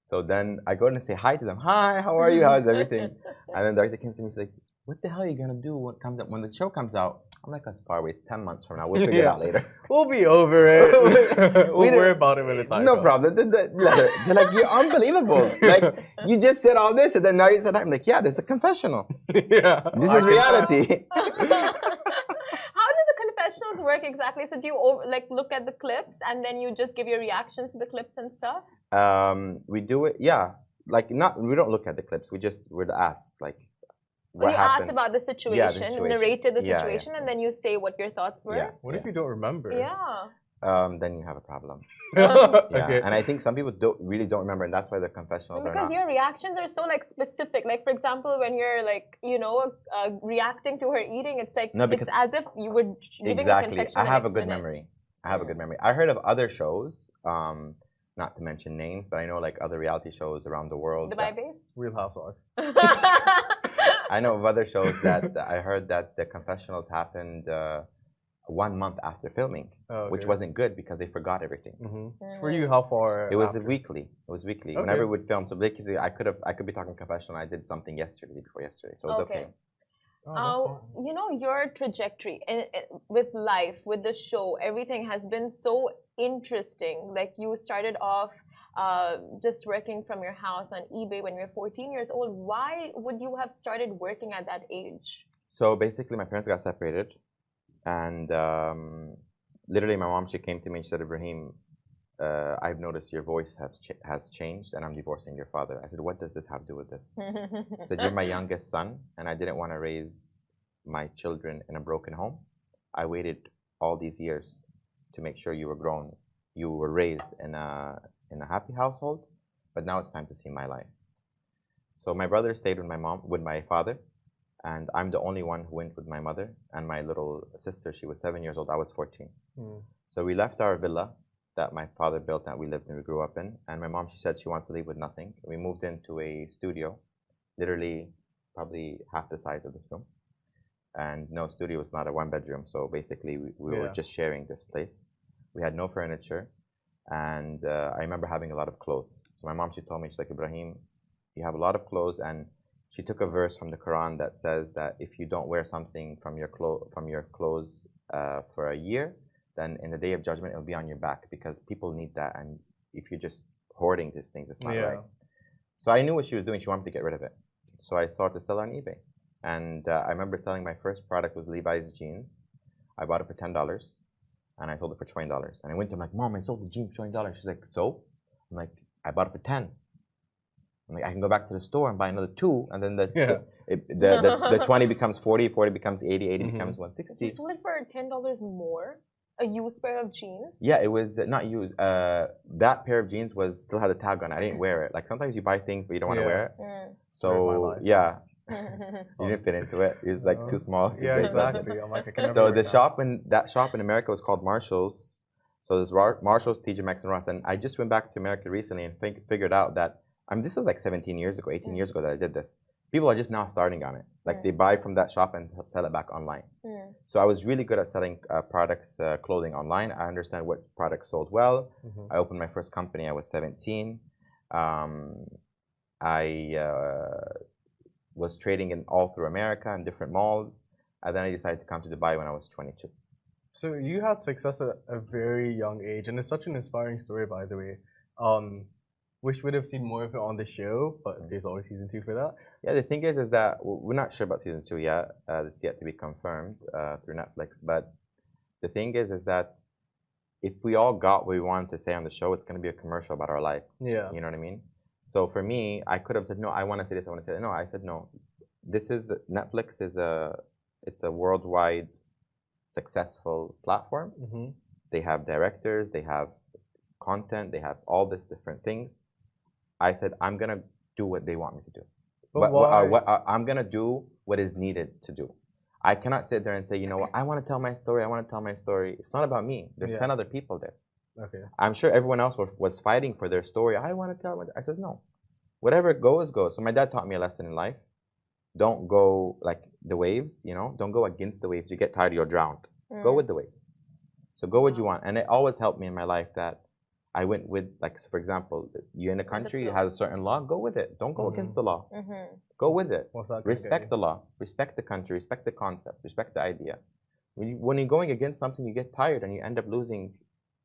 [SPEAKER 4] So then I go in and say hi to them. Hi, how are you? How's everything? And then the director came to me and said, what the hell are you going to do when the show comes out? I'm like, that's far away. It's 10 months from now. We'll figure it out later.
[SPEAKER 5] We'll be over it. We'll worry about it when the time
[SPEAKER 4] No
[SPEAKER 5] comes.
[SPEAKER 4] problem. They're like, you're unbelievable. Like, you just said all this, and then now you said that. I'm like, yeah, this is a confessional.
[SPEAKER 5] Yeah.
[SPEAKER 4] This is reality.
[SPEAKER 1] How do the confessionals work exactly? So do you look at the clips and then you just give your reactions to the clips and stuff?
[SPEAKER 4] We do it, yeah. like not we don't look at the clips. We just would ask like
[SPEAKER 1] Well,
[SPEAKER 4] what
[SPEAKER 1] you
[SPEAKER 4] happened.
[SPEAKER 1] asked about the
[SPEAKER 4] Yeah, the
[SPEAKER 1] situation,
[SPEAKER 4] situation.
[SPEAKER 1] narrated the
[SPEAKER 4] Yeah,
[SPEAKER 1] situation,
[SPEAKER 4] yeah.
[SPEAKER 1] and then you say what your thoughts were.
[SPEAKER 4] Yeah.
[SPEAKER 5] What if you don't remember?
[SPEAKER 1] Yeah.
[SPEAKER 4] Then you have a problem.
[SPEAKER 5] Okay.
[SPEAKER 4] Yeah, and I think some people really don't remember, and that's why their confessionals are
[SPEAKER 1] Because
[SPEAKER 4] not.
[SPEAKER 1] your reactions are so like specific. Like for example, when you're like reacting to her eating, it's like
[SPEAKER 4] No, because
[SPEAKER 1] it's as if you were giving a
[SPEAKER 4] exactly,
[SPEAKER 1] confession.
[SPEAKER 4] I
[SPEAKER 1] the
[SPEAKER 4] have a
[SPEAKER 1] next
[SPEAKER 4] good
[SPEAKER 1] minute.
[SPEAKER 4] memory. I have a good memory. I heard of other shows, not to mention names, but I know like other reality shows around the world.
[SPEAKER 1] Dubai based.
[SPEAKER 5] Real Housewives.
[SPEAKER 4] I know of other shows that I heard that the confessionals happened 1 month after filming,
[SPEAKER 5] Oh,
[SPEAKER 4] which
[SPEAKER 5] okay.
[SPEAKER 4] wasn't good because they forgot everything.
[SPEAKER 5] For you, how far?
[SPEAKER 4] It was
[SPEAKER 5] after?
[SPEAKER 4] weekly. It was weekly.
[SPEAKER 5] Okay.
[SPEAKER 4] Whenever we would film, so basically, I could be talking confessional. I did something yesterday, before yesterday, so it was okay.
[SPEAKER 5] Oh, that's fine.
[SPEAKER 1] You know, your trajectory with life, with the show, everything has been so interesting. Like you started off just working from your house on eBay when you were 14 years old. Why would you have started working at that age?
[SPEAKER 4] So basically, my parents got separated, and literally, my mom, she came to me and she said, Ibrahim, I've noticed your voice has changed, and I'm divorcing your father. I said, what does this have to do with this? She said, you're my youngest son, and I didn't want to raise my children in a broken home. I waited all these years to make sure you were grown. You were raised in a happy household, but now it's time to see my life. So my brother stayed with my father, and I'm the only one who went with my mother and my little sister. She was 7 years old. I was 14. So we left our villa that my father built that we lived and we grew up in. And my mom, she said she wants to leave with nothing. We moved into a studio, literally probably half the size of this room. And no, studio was not a 1-bedroom. So basically, we were just sharing this place. We had no furniture. And I remember having a lot of clothes. So my mom, she told me, she's like, Ibrahim, you have a lot of clothes. And she took a verse from the Quran that says that if you don't wear something from your clothes for a year, then in the day of judgment, it'll be on your back because people need that. And if you're just hoarding these things, it's not right. So I knew what she was doing. She wanted to get rid of it. So I started to sell on eBay. And I remember selling my first product was Levi's jeans. I bought it for $10 and I sold it for $20. And I went to her, I'm like, Mom, I sold the jeans for $20. She's like, so? I'm like, I bought it for 10. I'm like, I can go back to the store and buy another 2, and then the 20 becomes 40, 40 becomes 80, 80 becomes 160.
[SPEAKER 1] You sold it for $10 more? A used pair of jeans?
[SPEAKER 4] Yeah, it was not used. That pair of jeans still had a tag on it. I didn't wear it. Like sometimes you buy things but you don't want to wear it. So yeah, you didn't fit into it. It was like too small. Too big.
[SPEAKER 5] Exactly. I'm like, I can never
[SPEAKER 4] So
[SPEAKER 5] wear
[SPEAKER 4] that shop in America was called Marshall's. So there's Marshall's, TJ Maxx, and Ross. And I just went back to America recently and figured out that this was like 17 years ago, 18 years ago that I did this. People are just now starting on it. Like they buy from that shop and sell it back online. So I was really good at selling products, clothing online. I understand what products sold well. I opened my first company. I was 17. I was trading in all through America in different malls. And then I decided to come to Dubai when I was 22.
[SPEAKER 5] So you had success at a very young age, and it's such an inspiring story, by the way. Wish we'd have seen more of it on the show, but there's always season 2 for that.
[SPEAKER 4] Yeah, the thing is that we're not sure about season 2 yet. It's yet to be confirmed through Netflix. But the thing is that if we all got what we wanted to say on the show, it's going to be a commercial about our lives.
[SPEAKER 5] Yeah.
[SPEAKER 4] You know what I mean? So for me, I could have said, no, I want to say this, I want to say that. No, I said, no. Netflix it's a worldwide successful platform. They have directors, they have content, they have all these different things. I said, I'm going to do what they want me to do. I'm going to do what is needed to do. I cannot sit there and say, you know what, I want to tell my story, I want to tell my story. It's not about me. There's 10 other people there.
[SPEAKER 5] Okay.
[SPEAKER 4] I'm sure everyone else was fighting for their story. I want to tell it. I said, no. Whatever goes, goes. So my dad taught me a lesson in life. Don't go like the waves, Don't go against the waves. You get tired, you're drowned. Go with the waves. So go what you want. And it always helped me in my life that I went with, like, so for example, you're in a country that has a certain law, go with it. Don't go against the law. Go with it. Respect the law. Respect the country. Respect the concept. Respect the idea. When you're going against something, you get tired and you end up losing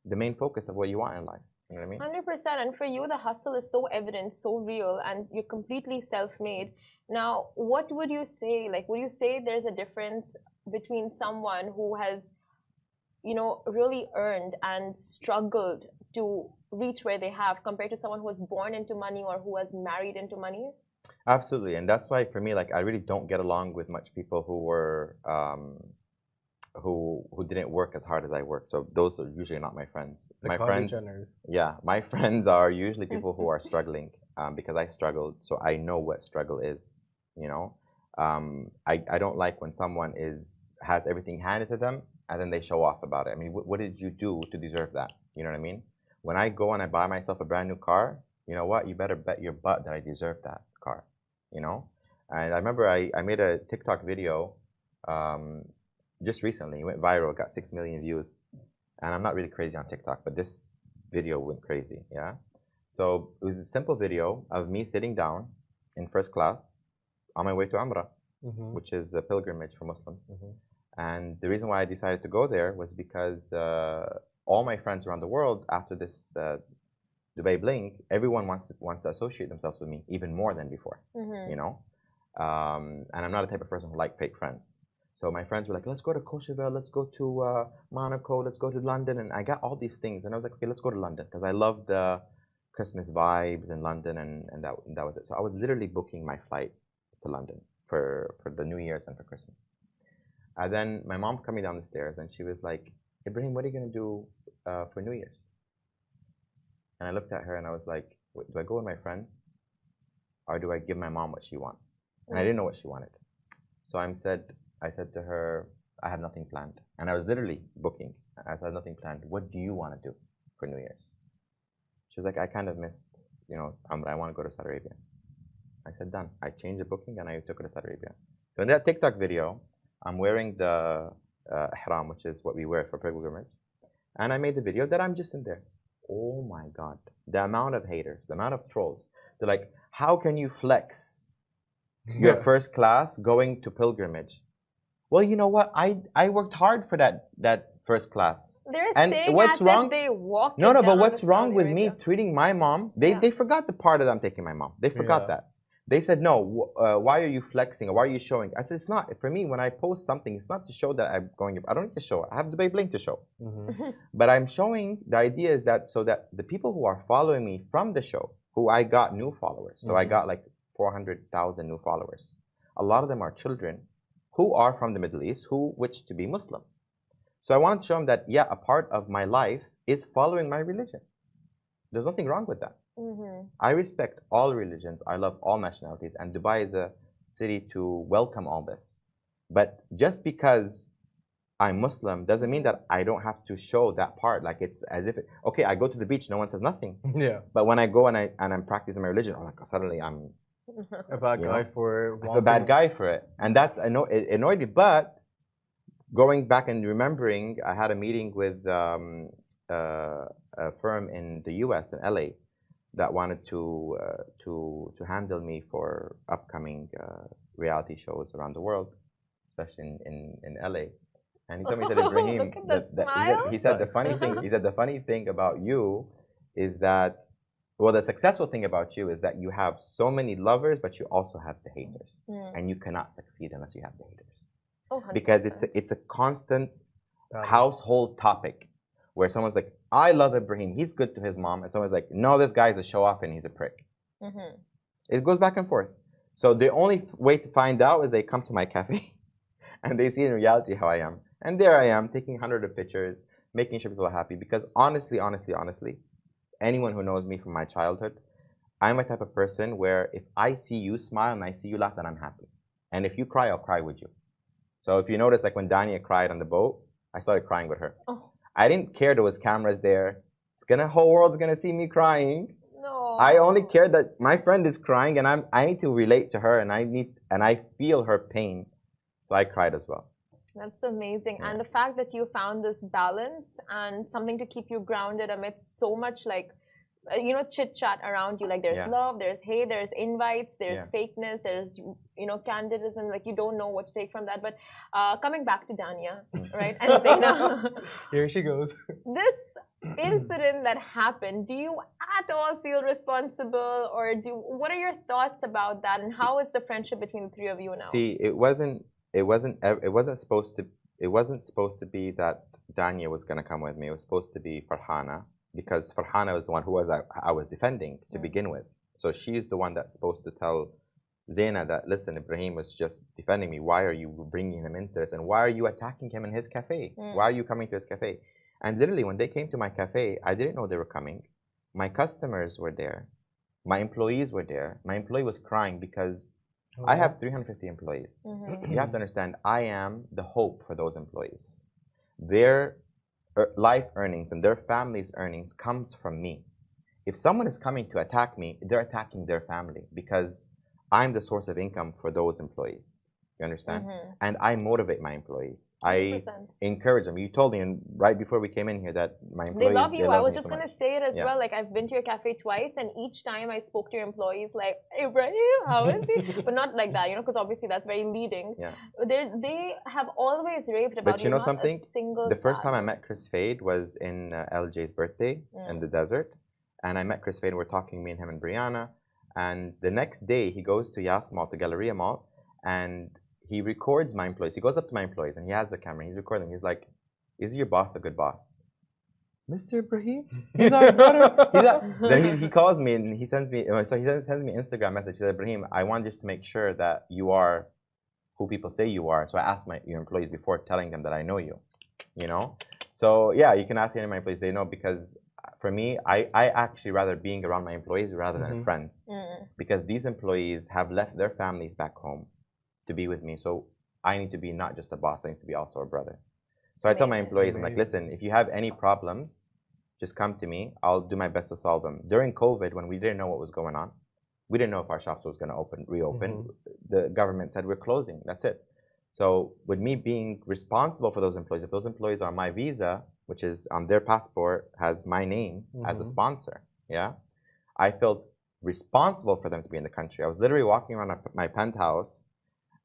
[SPEAKER 4] the main focus of what you want in life. You know what I mean?
[SPEAKER 1] 100%. And for you, the hustle is so evident, so real, and you're completely self-made. Now, what would you say? Like, would you say there's a difference between someone who has, really earned and struggled to reach where they have compared to someone who was born into money or who was married into money?
[SPEAKER 4] Absolutely, and that's why for me, like, I really don't get along with much people who were who didn't work as hard as I worked. So those are usually not my friends.
[SPEAKER 5] The
[SPEAKER 4] My
[SPEAKER 5] Kylie
[SPEAKER 4] friends,
[SPEAKER 5] Jenners.
[SPEAKER 4] yeah, my friends are usually people who are struggling because I struggled, so I know what struggle is. You know, I don't like when someone has everything handed to them and then they show off about it. I mean, what did you do to deserve that? You know what I mean? When I go and I buy myself a brand new car, you know what? You better bet your butt that I deserve that car. You know? And I remember I made a TikTok video just recently. It went viral, got 6 million views. And I'm not really crazy on TikTok, but this video went crazy. Yeah. So it was a simple video of me sitting down in first class on my way to Umrah, which is a pilgrimage for Muslims. And the reason why I decided to go there was because all my friends around the world, after this Dubai Bling, everyone wants to associate themselves with me even more than before. You know, and I'm not the type of person who like fake friends. So my friends were like, let's go to Courchevel, let's go to Monaco, let's go to London, and I got all these things, and I was like, okay, let's go to London because I love the Christmas vibes in London, and that was it. So I was literally booking my flight to London for the New Year's and for Christmas. And then my mom coming down the stairs, and she was like, Ibrahim, what are you gonna do for New Year's? And I looked at her and I was like, do I go with my friends, or do I give my mom what she wants? And I didn't know what she wanted. So I said to her, I have nothing planned. And I was literally booking. I said, nothing planned. What do you want to do for New Year's? She was like, I kind of missed, you know, I want to go to Saudi Arabia. I said, done. I changed the booking and I took her to Saudi Arabia. So in that TikTok video, I'm wearing the ihram, which is what we wear for pilgrimage. And I made the video that I'm just in there. Oh my God. The amount of haters, the amount of trolls. They're like, how can you flex your first class going to pilgrimage? Well, you know what? I worked hard for that first class.
[SPEAKER 1] They're
[SPEAKER 4] And
[SPEAKER 1] saying
[SPEAKER 4] what's
[SPEAKER 1] as
[SPEAKER 4] wrong?
[SPEAKER 1] if they walked
[SPEAKER 4] No,
[SPEAKER 1] it
[SPEAKER 4] but
[SPEAKER 1] down
[SPEAKER 4] what's
[SPEAKER 1] to
[SPEAKER 4] wrong
[SPEAKER 1] Saudi
[SPEAKER 4] with me
[SPEAKER 1] Arabia.
[SPEAKER 4] treating my mom? They forgot the part that I'm taking my mom. They forgot that. They said, no, why are you flexing? Or why are you showing? I said, it's not. For me, when I post something, it's not to show that I'm going. I don't need to show. I have Dubai Bling to show. But I'm showing, the idea is that so that the people who are following me from the show, who I got new followers. So I got like 400,000 new followers. A lot of them are children who are from the Middle East who wish to be Muslim. So I wanted to show them that, yeah, a part of my life is following my religion. There's nothing wrong with that. I respect all religions. I love all nationalities. And Dubai is a city to welcome all this. But just because I'm Muslim doesn't mean that I don't have to show that part. Like it's as if, okay, I go to the beach, no one says nothing.
[SPEAKER 5] Yeah.
[SPEAKER 4] But when I go and I'm practicing my religion, suddenly I'm
[SPEAKER 5] A bad guy for
[SPEAKER 4] a bad guy for it. And that's, I know, it annoyed me. But going back and remembering, I had a meeting with a firm in the US, in LA, that wanted to handle me for upcoming reality shows around the world, especially in LA. And he told me that Ibrahim,
[SPEAKER 1] Look at that smile.
[SPEAKER 4] he said the funny thing. He said the funny thing about you is that, well, the successful thing about you is that you have so many lovers, but you also have the haters, and you cannot succeed unless you have the haters.
[SPEAKER 1] Oh,
[SPEAKER 4] Because it's a constant household topic where someone's like, I love Ibrahim, he's good to his mom, and someone's like, no, this guy's a show off and he's a prick. It goes back and forth. So the only way to find out is they come to my cafe and they see in reality how I am. And there I am taking hundreds of pictures, making sure people are happy. Because honestly, anyone who knows me from my childhood, I'm a type of person where if I see you smile and I see you laugh, then I'm happy. And if you cry, I'll cry with you. So if you notice, like when Dania cried on the boat, I started crying with her.
[SPEAKER 1] Oh.
[SPEAKER 4] I didn't care there was cameras there. Whole world's gonna see me crying.
[SPEAKER 1] No.
[SPEAKER 4] I only care that my friend is crying and I need to relate to her and I feel her pain. So I cried as well.
[SPEAKER 1] That's amazing. And the fact that you found this balance and something to keep you grounded amidst so much like, chit chat around you. Like there's love, there's hate, there's invites, there's fakeness, there's, candidism. Like you don't know what to take from that. But coming back to Dania, right? And Zaina,
[SPEAKER 5] here she goes.
[SPEAKER 1] This incident that happened, do you at all feel responsible, or what are your thoughts about that, and how is the friendship between the three of you now?
[SPEAKER 4] See, it wasn't supposed to be that Dania was gonna come with me. It was supposed to be Farhana, because Farhana was the one who I was defending to begin with. So she's the one that's supposed to tell Zaina that, listen, Ibrahim was just defending me. Why are you bringing him into this? And why are you attacking him in his cafe? Why are you coming to his cafe? And literally, when they came to my cafe, I didn't know they were coming. My customers were there. My employees were there. My employee was crying because I have 350 employees. You have to understand, I am the hope for those employees. Their life earnings and their family's earnings comes from me. If someone is coming to attack me, they're attacking their family because I'm the source of income for those employees. You understand? And I motivate my employees. I
[SPEAKER 1] 100%.
[SPEAKER 4] encourage them. You told me right before we came in here that my employees,
[SPEAKER 1] They love you. I was
[SPEAKER 4] me
[SPEAKER 1] just
[SPEAKER 4] so
[SPEAKER 1] going to
[SPEAKER 4] much.
[SPEAKER 1] say it as
[SPEAKER 4] Yeah.
[SPEAKER 1] well. Like, I've been to your cafe twice, and each time I spoke to your employees, like, Ibrahim, how is he? But not like that, you know, because obviously that's very leading.
[SPEAKER 4] Yeah.
[SPEAKER 1] They have always raved about
[SPEAKER 4] But you know
[SPEAKER 1] not
[SPEAKER 4] something?
[SPEAKER 1] a single
[SPEAKER 4] The first time I
[SPEAKER 1] bad.
[SPEAKER 4] met Chris Fade was in LJ's birthday in the desert. And I met Chris Fade, we're talking, me and him and Brianna. And the next day, he goes to Yas Mall, to Galleria Mall, and he records my employees. He goes up to my employees, and he has the camera. He's recording. He's like, is your boss a good boss? Mr. Ibrahim? He's our brother. Then he calls me, and he sends me, so he sends me an Instagram message. He said, Ibrahim, I want just to make sure that you are who people say you are. So I asked your employees before telling them that I know you, you know? So yeah, you can ask any of my employees. They know, because for me, I actually rather being around my employees rather than friends, because these employees have left their families back home to be with me. So I need to be not just a boss, I need to be also a brother. So I tell my employees, I'm like, listen, if you have any problems, just come to me. I'll do my best to solve them. During COVID, when we didn't know what was going on, we didn't know if our shops was going to reopen. The government said we're closing. That's it. So with me being responsible for those employees, if those employees are my visa, which is on their passport, has my name as a sponsor, yeah, I felt responsible for them to be in the country. I was literally walking around my penthouse,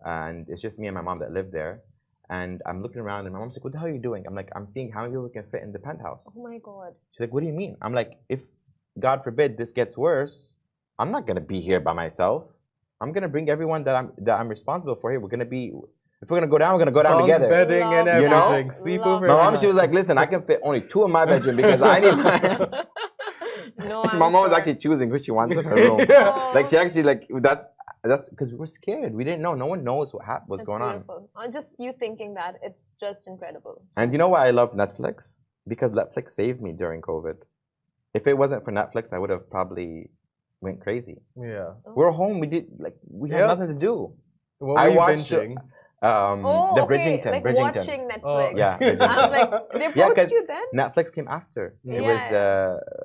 [SPEAKER 4] and it's just me and my mom that live there. And I'm looking around, and my mom's like, what the hell are you doing? I'm like, I'm seeing how many people can fit in the penthouse.
[SPEAKER 1] Oh my God.
[SPEAKER 4] She's like, what do you mean? I'm like, if God forbid this gets worse, I'm not gonna be here by myself. I'm gonna bring everyone that I'm responsible for here. We're gonna be, if we're gonna go down, we're gonna go down together.
[SPEAKER 5] Bedding and
[SPEAKER 1] Love
[SPEAKER 5] everything.
[SPEAKER 1] that.
[SPEAKER 5] Sleep
[SPEAKER 1] Love
[SPEAKER 5] over.
[SPEAKER 4] My
[SPEAKER 5] every
[SPEAKER 4] mom, she was
[SPEAKER 5] night.
[SPEAKER 4] like, listen, I can fit only 2 in my bedroom because I need my.
[SPEAKER 1] No,
[SPEAKER 4] My
[SPEAKER 1] I'm
[SPEAKER 4] mom was
[SPEAKER 1] sure.
[SPEAKER 4] actually choosing who she wants in her room. Like she actually that's because we were scared. We didn't know. No one knows what's
[SPEAKER 1] That's
[SPEAKER 4] going on.
[SPEAKER 1] beautiful. Just you thinking that, it's just incredible.
[SPEAKER 4] And you know why I love Netflix? Because Netflix saved me during COVID. If it wasn't for Netflix, I would have probably went crazy.
[SPEAKER 5] Yeah.
[SPEAKER 4] We're home. We had
[SPEAKER 5] Yep.
[SPEAKER 4] nothing to do.
[SPEAKER 5] What
[SPEAKER 4] I
[SPEAKER 5] were you
[SPEAKER 4] watched,
[SPEAKER 5] binging?
[SPEAKER 1] Oh,
[SPEAKER 4] the
[SPEAKER 1] okay,
[SPEAKER 4] Bridgerton.
[SPEAKER 1] like
[SPEAKER 4] Bridgerton.
[SPEAKER 1] watching Netflix.
[SPEAKER 4] Yeah,
[SPEAKER 1] I'm like, they
[SPEAKER 4] Yeah,
[SPEAKER 1] approached
[SPEAKER 4] 'cause
[SPEAKER 1] you then?
[SPEAKER 4] Netflix came after. It
[SPEAKER 1] Yeah,
[SPEAKER 4] was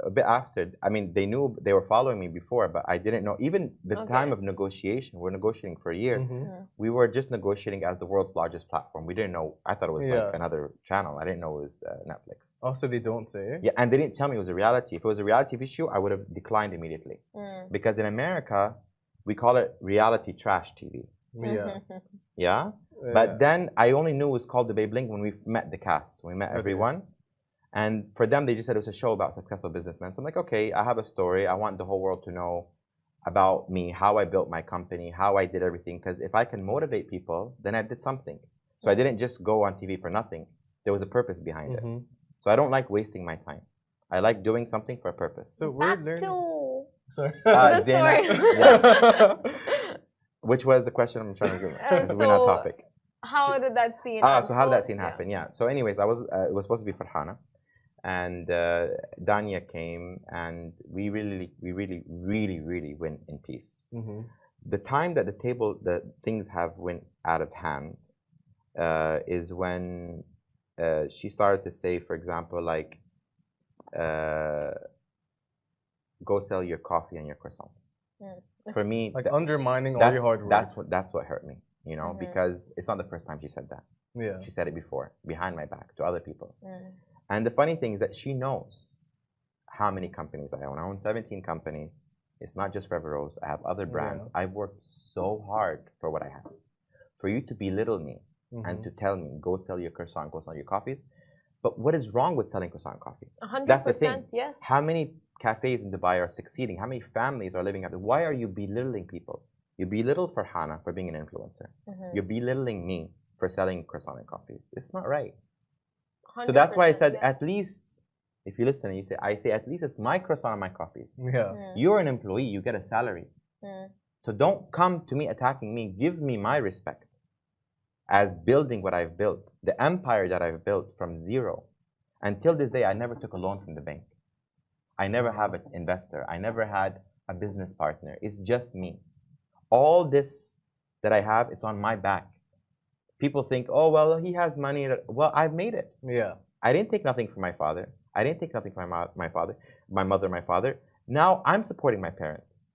[SPEAKER 4] a bit after. I mean, they knew they were following me before, but I didn't know. Even the time of negotiation, we're negotiating for a year. We were just negotiating as the world's largest platform. We didn't know. I thought it was like another channel. I didn't know it was Netflix.
[SPEAKER 5] Also, they don't say.
[SPEAKER 4] Yeah, and they didn't tell me it was a reality. If it was a reality issue, I would have declined immediately. Because in America, we call it reality trash TV.
[SPEAKER 5] Yeah.
[SPEAKER 4] Yeah? But then I only knew it was called The Babe Link when we met the cast. We met everyone. And for them, they just said it was a show about successful businessmen. So I'm like, okay, I have a story. I want the whole world to know about me, how I built my company, how I did everything. Because if I can motivate people, then I did something. So I didn't just go on TV for nothing. There was a purpose behind it. So I don't like wasting my time. I like doing something for a purpose.
[SPEAKER 5] So we're
[SPEAKER 1] Back
[SPEAKER 5] learning.
[SPEAKER 1] to
[SPEAKER 5] Sorry.
[SPEAKER 1] the
[SPEAKER 4] Zaina,
[SPEAKER 1] story.
[SPEAKER 4] yeah. Which was the question I'm trying to do? We're not
[SPEAKER 1] so
[SPEAKER 4] topic.
[SPEAKER 1] how did that scene
[SPEAKER 4] So how did that
[SPEAKER 1] unfold?
[SPEAKER 4] scene happen? Yeah. So anyways, it was supposed to be Farhana, and Dania came, and we really went in peace. The time that the things have went out of hand is when she started to say, for example, like, go sell your coffee and your croissants. For me,
[SPEAKER 5] Like undermining all your hard work.
[SPEAKER 4] that's what hurt me, you know, because it's not the first time she said that.
[SPEAKER 5] Yeah.
[SPEAKER 4] She said it before, behind my back, to other people. And the funny thing is that she knows how many companies I own. I own 17 companies. It's not just Forever Rose. I have other brands. I've worked so hard for what I have. For you to belittle me and to tell me, go sell your croissant, go sell your coffees. But what is wrong with selling croissant coffee?
[SPEAKER 1] 100%,
[SPEAKER 4] That's the thing.
[SPEAKER 1] yes.
[SPEAKER 4] How many cafes in Dubai are succeeding? How many families are living happy? Why are you belittling people? You belittle Farhana for being an influencer. You're belittling me for selling croissant and coffees. It's not right. So that's why I said,
[SPEAKER 1] yes.
[SPEAKER 4] at least if you listen and you say, I say, at least it's my croissant and my coffees.
[SPEAKER 5] Yeah.
[SPEAKER 4] You're an employee, you get a salary. So don't come to me attacking me. Give me my respect as building what I've built, the empire that I've built from zero. Until this day, I never took a loan from the bank. I never have an investor. I never had a business partner. It's just me. All this that I have, it's on my back. People think, oh, well, he has money. Well, I've made it.
[SPEAKER 5] Yeah.
[SPEAKER 4] I didn't take nothing from my father. I didn't take nothing from my father, my mother, my father. Now I'm supporting my parents.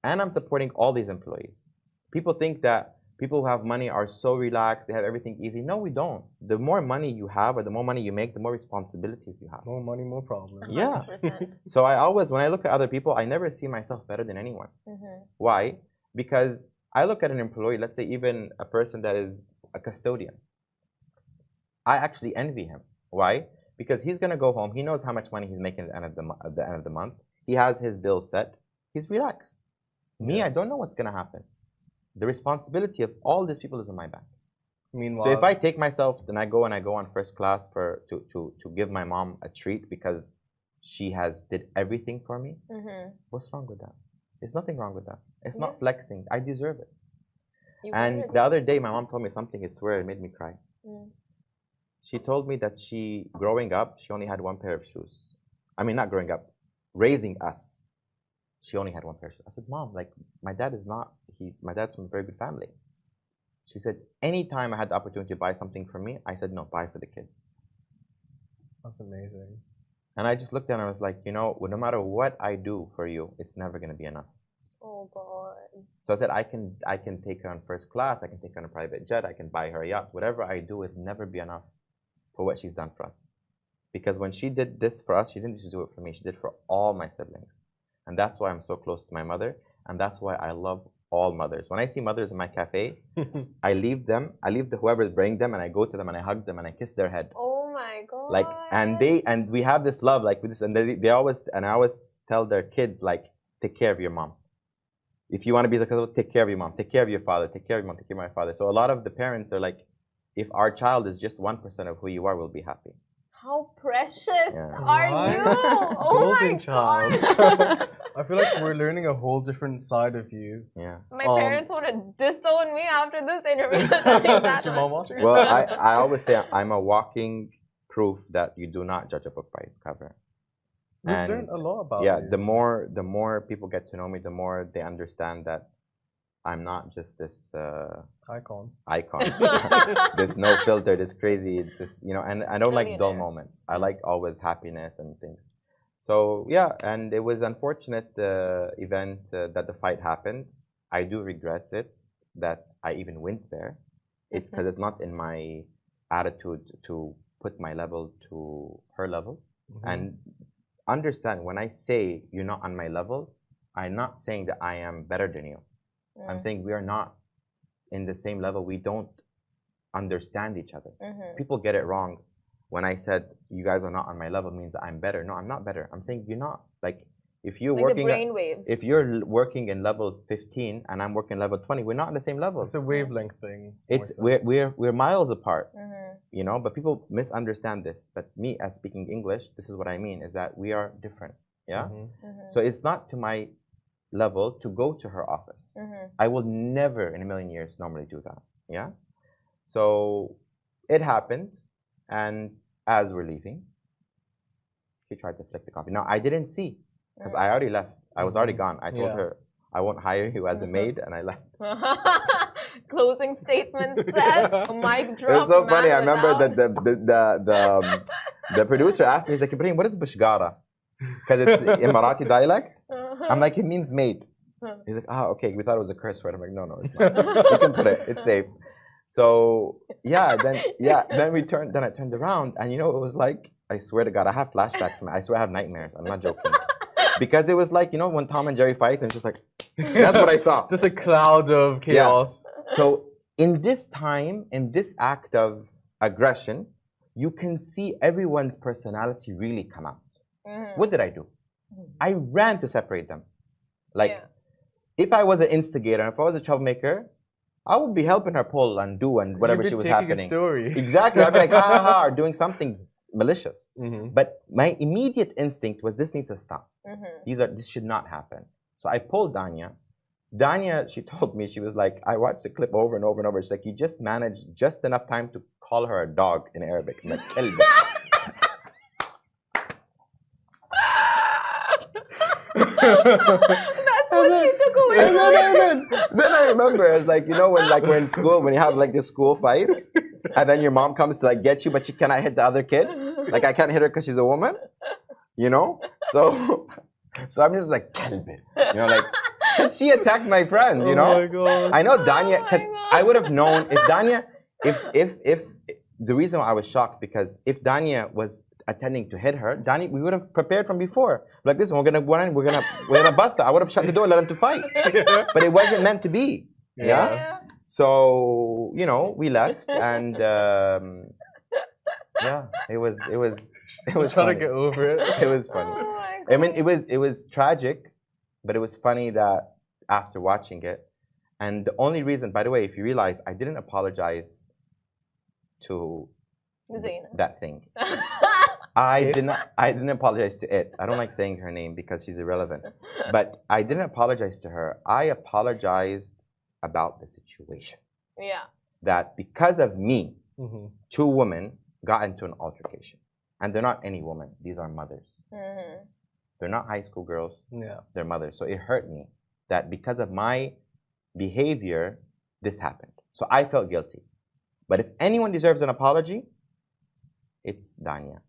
[SPEAKER 4] And I'm supporting all these employees. People think that people who have money are so relaxed, they have everything easy. No, we don't. The more money you have or the more money you make, the more responsibilities you have.
[SPEAKER 5] More money, more problems.
[SPEAKER 4] Yeah.
[SPEAKER 1] 100%.
[SPEAKER 4] So I always, when I look at other people, I never see myself better than anyone. Why? Because I look at an employee, let's say even a person that is a custodian. I actually envy him. Why? Because he's going to go home. He knows how much money he's making at the end of the month. He has his bills set. He's relaxed. Me, I don't know what's going to happen. The responsibility of all these people is on my back.
[SPEAKER 5] Meanwhile,
[SPEAKER 4] So if I take myself, then I go on first class to give my mom a treat because she did everything for me. What's wrong with that? There's nothing wrong with that. It's not flexing. I deserve it. And the other day, my mom told me something. I swear it made me cry. She told me that growing up, she only had one pair of shoes. I mean, not growing up, raising us. She only had one pair of shoes. I said, Mom, like, my dad's from a very good family. She said, anytime I had the opportunity to buy something for me, I said, no, buy for the kids.
[SPEAKER 5] That's amazing.
[SPEAKER 4] And I just looked at her and I was like, no matter what I do for you, it's never going to be enough.
[SPEAKER 1] Oh, God.
[SPEAKER 4] So I said, I can take her on first class, I can take her on a private jet, I can buy her a yacht. Whatever I do, it'll never be enough for what she's done for us. Because when she did this for us, she didn't just do it for me, she did it for all my siblings. And that's why I'm so close to my mother. And that's why I love all mothers. When I see mothers in my cafe, I leave whoever's bringing them, and I go to them and I hug them and I kiss their head.
[SPEAKER 1] Oh my God.
[SPEAKER 4] Like, and we have this love, like with this, and I always tell their kids, like, take care of your mom. If you want to be successful, take care of your mom, take care of your father, take care of your mom, take care of my father. So a lot of the parents are like, if our child is just 1% of who you are, we'll be happy.
[SPEAKER 1] How precious are
[SPEAKER 5] What?
[SPEAKER 1] you? Oh
[SPEAKER 5] Golden
[SPEAKER 1] my
[SPEAKER 5] child.
[SPEAKER 1] God.
[SPEAKER 5] I feel like we're learning a whole different side of you.
[SPEAKER 4] Yeah.
[SPEAKER 1] My parents want to disown me after this interview.
[SPEAKER 5] Is your mom watching?
[SPEAKER 4] Well, I always say I'm a walking proof that you do not judge a book by its cover.
[SPEAKER 5] We've learned a lot about you.
[SPEAKER 4] The more people get to know me, the more they understand that I'm not just this
[SPEAKER 5] Icon.
[SPEAKER 4] this no filter, this crazy, and I don't like dull
[SPEAKER 1] Millionaire.
[SPEAKER 4] moments. I like always happiness and things. So yeah, and it was unfortunate event that the fight happened. I do regret it that I even went there. It's because it's not in my attitude to put my level to her level. And understand, when I say you're not on my level, I'm not saying that I am better than you. I'm saying we are not in the same level. We don't understand each other. People get it wrong. When I said you guys are not on my level, means that I'm better. No, I'm not better. I'm saying you're not. Like, if you're
[SPEAKER 1] Like
[SPEAKER 4] working,
[SPEAKER 1] the brain waves.
[SPEAKER 4] if you're working in level 15 and I'm working level 20, we're not on the same level.
[SPEAKER 5] It's a wavelength thing.
[SPEAKER 4] It's we're miles apart. But people misunderstand this. But me, as speaking English, this is what I mean, is that we are different. Yeah. So it's not to my level to go to her office. I will never in a million years normally do that. Yeah. So it happened, and as we're leaving, she tried to flick the coffee. Now I didn't see, because I already left. I was already gone. I told her I won't hire you as a maid, and I left.
[SPEAKER 1] Closing statement said, mic drop.
[SPEAKER 4] It was so funny. I
[SPEAKER 1] man
[SPEAKER 4] remember
[SPEAKER 1] without-
[SPEAKER 4] that the producer asked me, he's like, Ibrahim, what is bashgara? Because it's Emirati dialect. I'm like, it means maid. He's like, okay, we thought it was a curse word. I'm like, no, it's not. You can put it. It's safe. So then I turned around, and it was like, I swear to God, I have flashbacks. I swear I have nightmares. I'm not joking. Because it was like, when Tom and Jerry fight, and it's just like, that's what I saw.
[SPEAKER 5] Just a cloud of chaos.
[SPEAKER 4] So in this time, in this act of aggression, you can see everyone's personality really come out. What did I do? I ran to separate them. Like, if I was an instigator, if I was a troublemaker, I would be helping her pull and do and whatever she was happening.
[SPEAKER 5] A story.
[SPEAKER 4] Exactly. I'd be like, or doing something malicious. But my immediate instinct was this needs to stop. This should not happen. So I pulled Danya. Danya, she told me, she was like, I watched the clip over and over and over. She's like, you just managed just enough time to call her a dog in Arabic. I'm like, كلب.
[SPEAKER 1] That's what she took away.
[SPEAKER 4] Then I remember, it's like, you know, when like we're in school, when you have like the school fights, and then your mom comes to like get you, but she cannot hit the other kid. Like I can't hit her because she's a woman, you know. So I'm just like, كلب. You know, like. Because she attacked my friend, you know.
[SPEAKER 5] Oh my God.
[SPEAKER 4] I know Danya, because I would have known if Danya, if the reason why I was shocked, because if Danya was attending to hit her, Danya, we would have prepared from before. Like this, we're gonna bust her. I would have shut the door and let him to fight. But it wasn't meant to be. Yeah. So you know, we left, and yeah, it was
[SPEAKER 5] Trying to
[SPEAKER 4] funny.
[SPEAKER 5] get over it.
[SPEAKER 4] It was funny.
[SPEAKER 1] Oh my God.
[SPEAKER 4] I mean, it was tragic. But it was funny that after watching it, and the only reason, by the way, if you realize, I didn't apologize to
[SPEAKER 1] Zaina.
[SPEAKER 4] that thing. I didn't apologize to it. I don't like saying her name because she's irrelevant. But I didn't apologize to her. I apologized about the situation.
[SPEAKER 1] Yeah.
[SPEAKER 4] That because of me, two women got into an altercation. And they're not any woman. These are mothers. They're not high school girls.
[SPEAKER 5] Yeah.
[SPEAKER 4] They're mothers. So it hurt me that because of my behavior, this happened. So I felt guilty. But if anyone deserves an apology, it's Danya.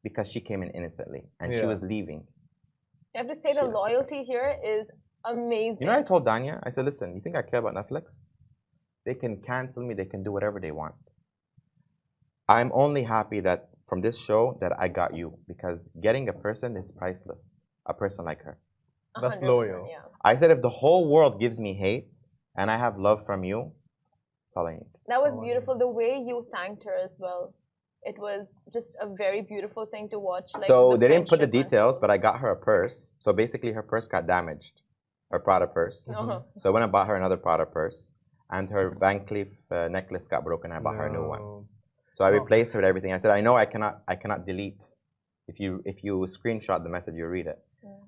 [SPEAKER 4] Because she came in innocently and she was leaving.
[SPEAKER 1] You have to say the loyalty here is amazing.
[SPEAKER 4] You know, I told Danya, I said, listen, you think I care about Netflix? They can cancel me. They can do whatever they want. I'm only happy that from this show that I got you, because getting a person is priceless. A person like her.
[SPEAKER 5] That's
[SPEAKER 1] 100%,
[SPEAKER 5] loyal.
[SPEAKER 1] Yeah.
[SPEAKER 4] I said if the whole world gives me hate and I have love from you, that's all I need.
[SPEAKER 1] That was beautiful. The way you thanked her as well. It was just a very beautiful thing to watch. Like,
[SPEAKER 4] So they didn't put the
[SPEAKER 1] friendship
[SPEAKER 4] details, but I got her a purse. So basically her purse got damaged. Her Prada purse. So I went and bought her another Prada purse. And her Van Cleef necklace got broken. I bought her a new one. So I replaced her with everything. I said, I know I cannot delete. If you screenshot the message, you read it.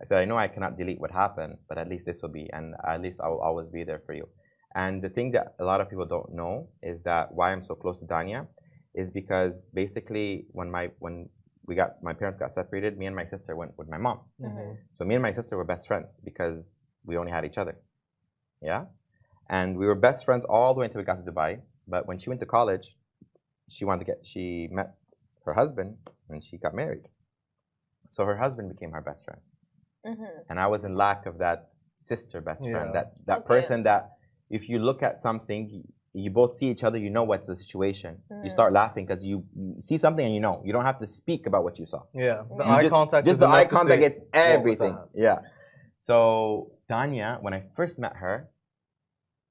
[SPEAKER 4] I said, I know I cannot delete what happened, but at least this will be, and at least I will always be there for you. And the thing that a lot of people don't know is that why I'm so close to Danya is because basically when my parents got separated, me and my sister went with my mom. So me and my sister were best friends because we only had each other. Yeah? And we were best friends all the way until we got to Dubai. But when she went to college, she met her husband and she got married. So her husband became her best friend. And I was in lack of that sister best friend, that person that if you look at something, you both see each other, you know what's the situation. You start laughing because you see something and you know. You don't have to speak about what you saw.
[SPEAKER 5] Yeah, the eye contact.
[SPEAKER 4] Just the eye contact gets everything. Yeah. So Tanya, when I first met her,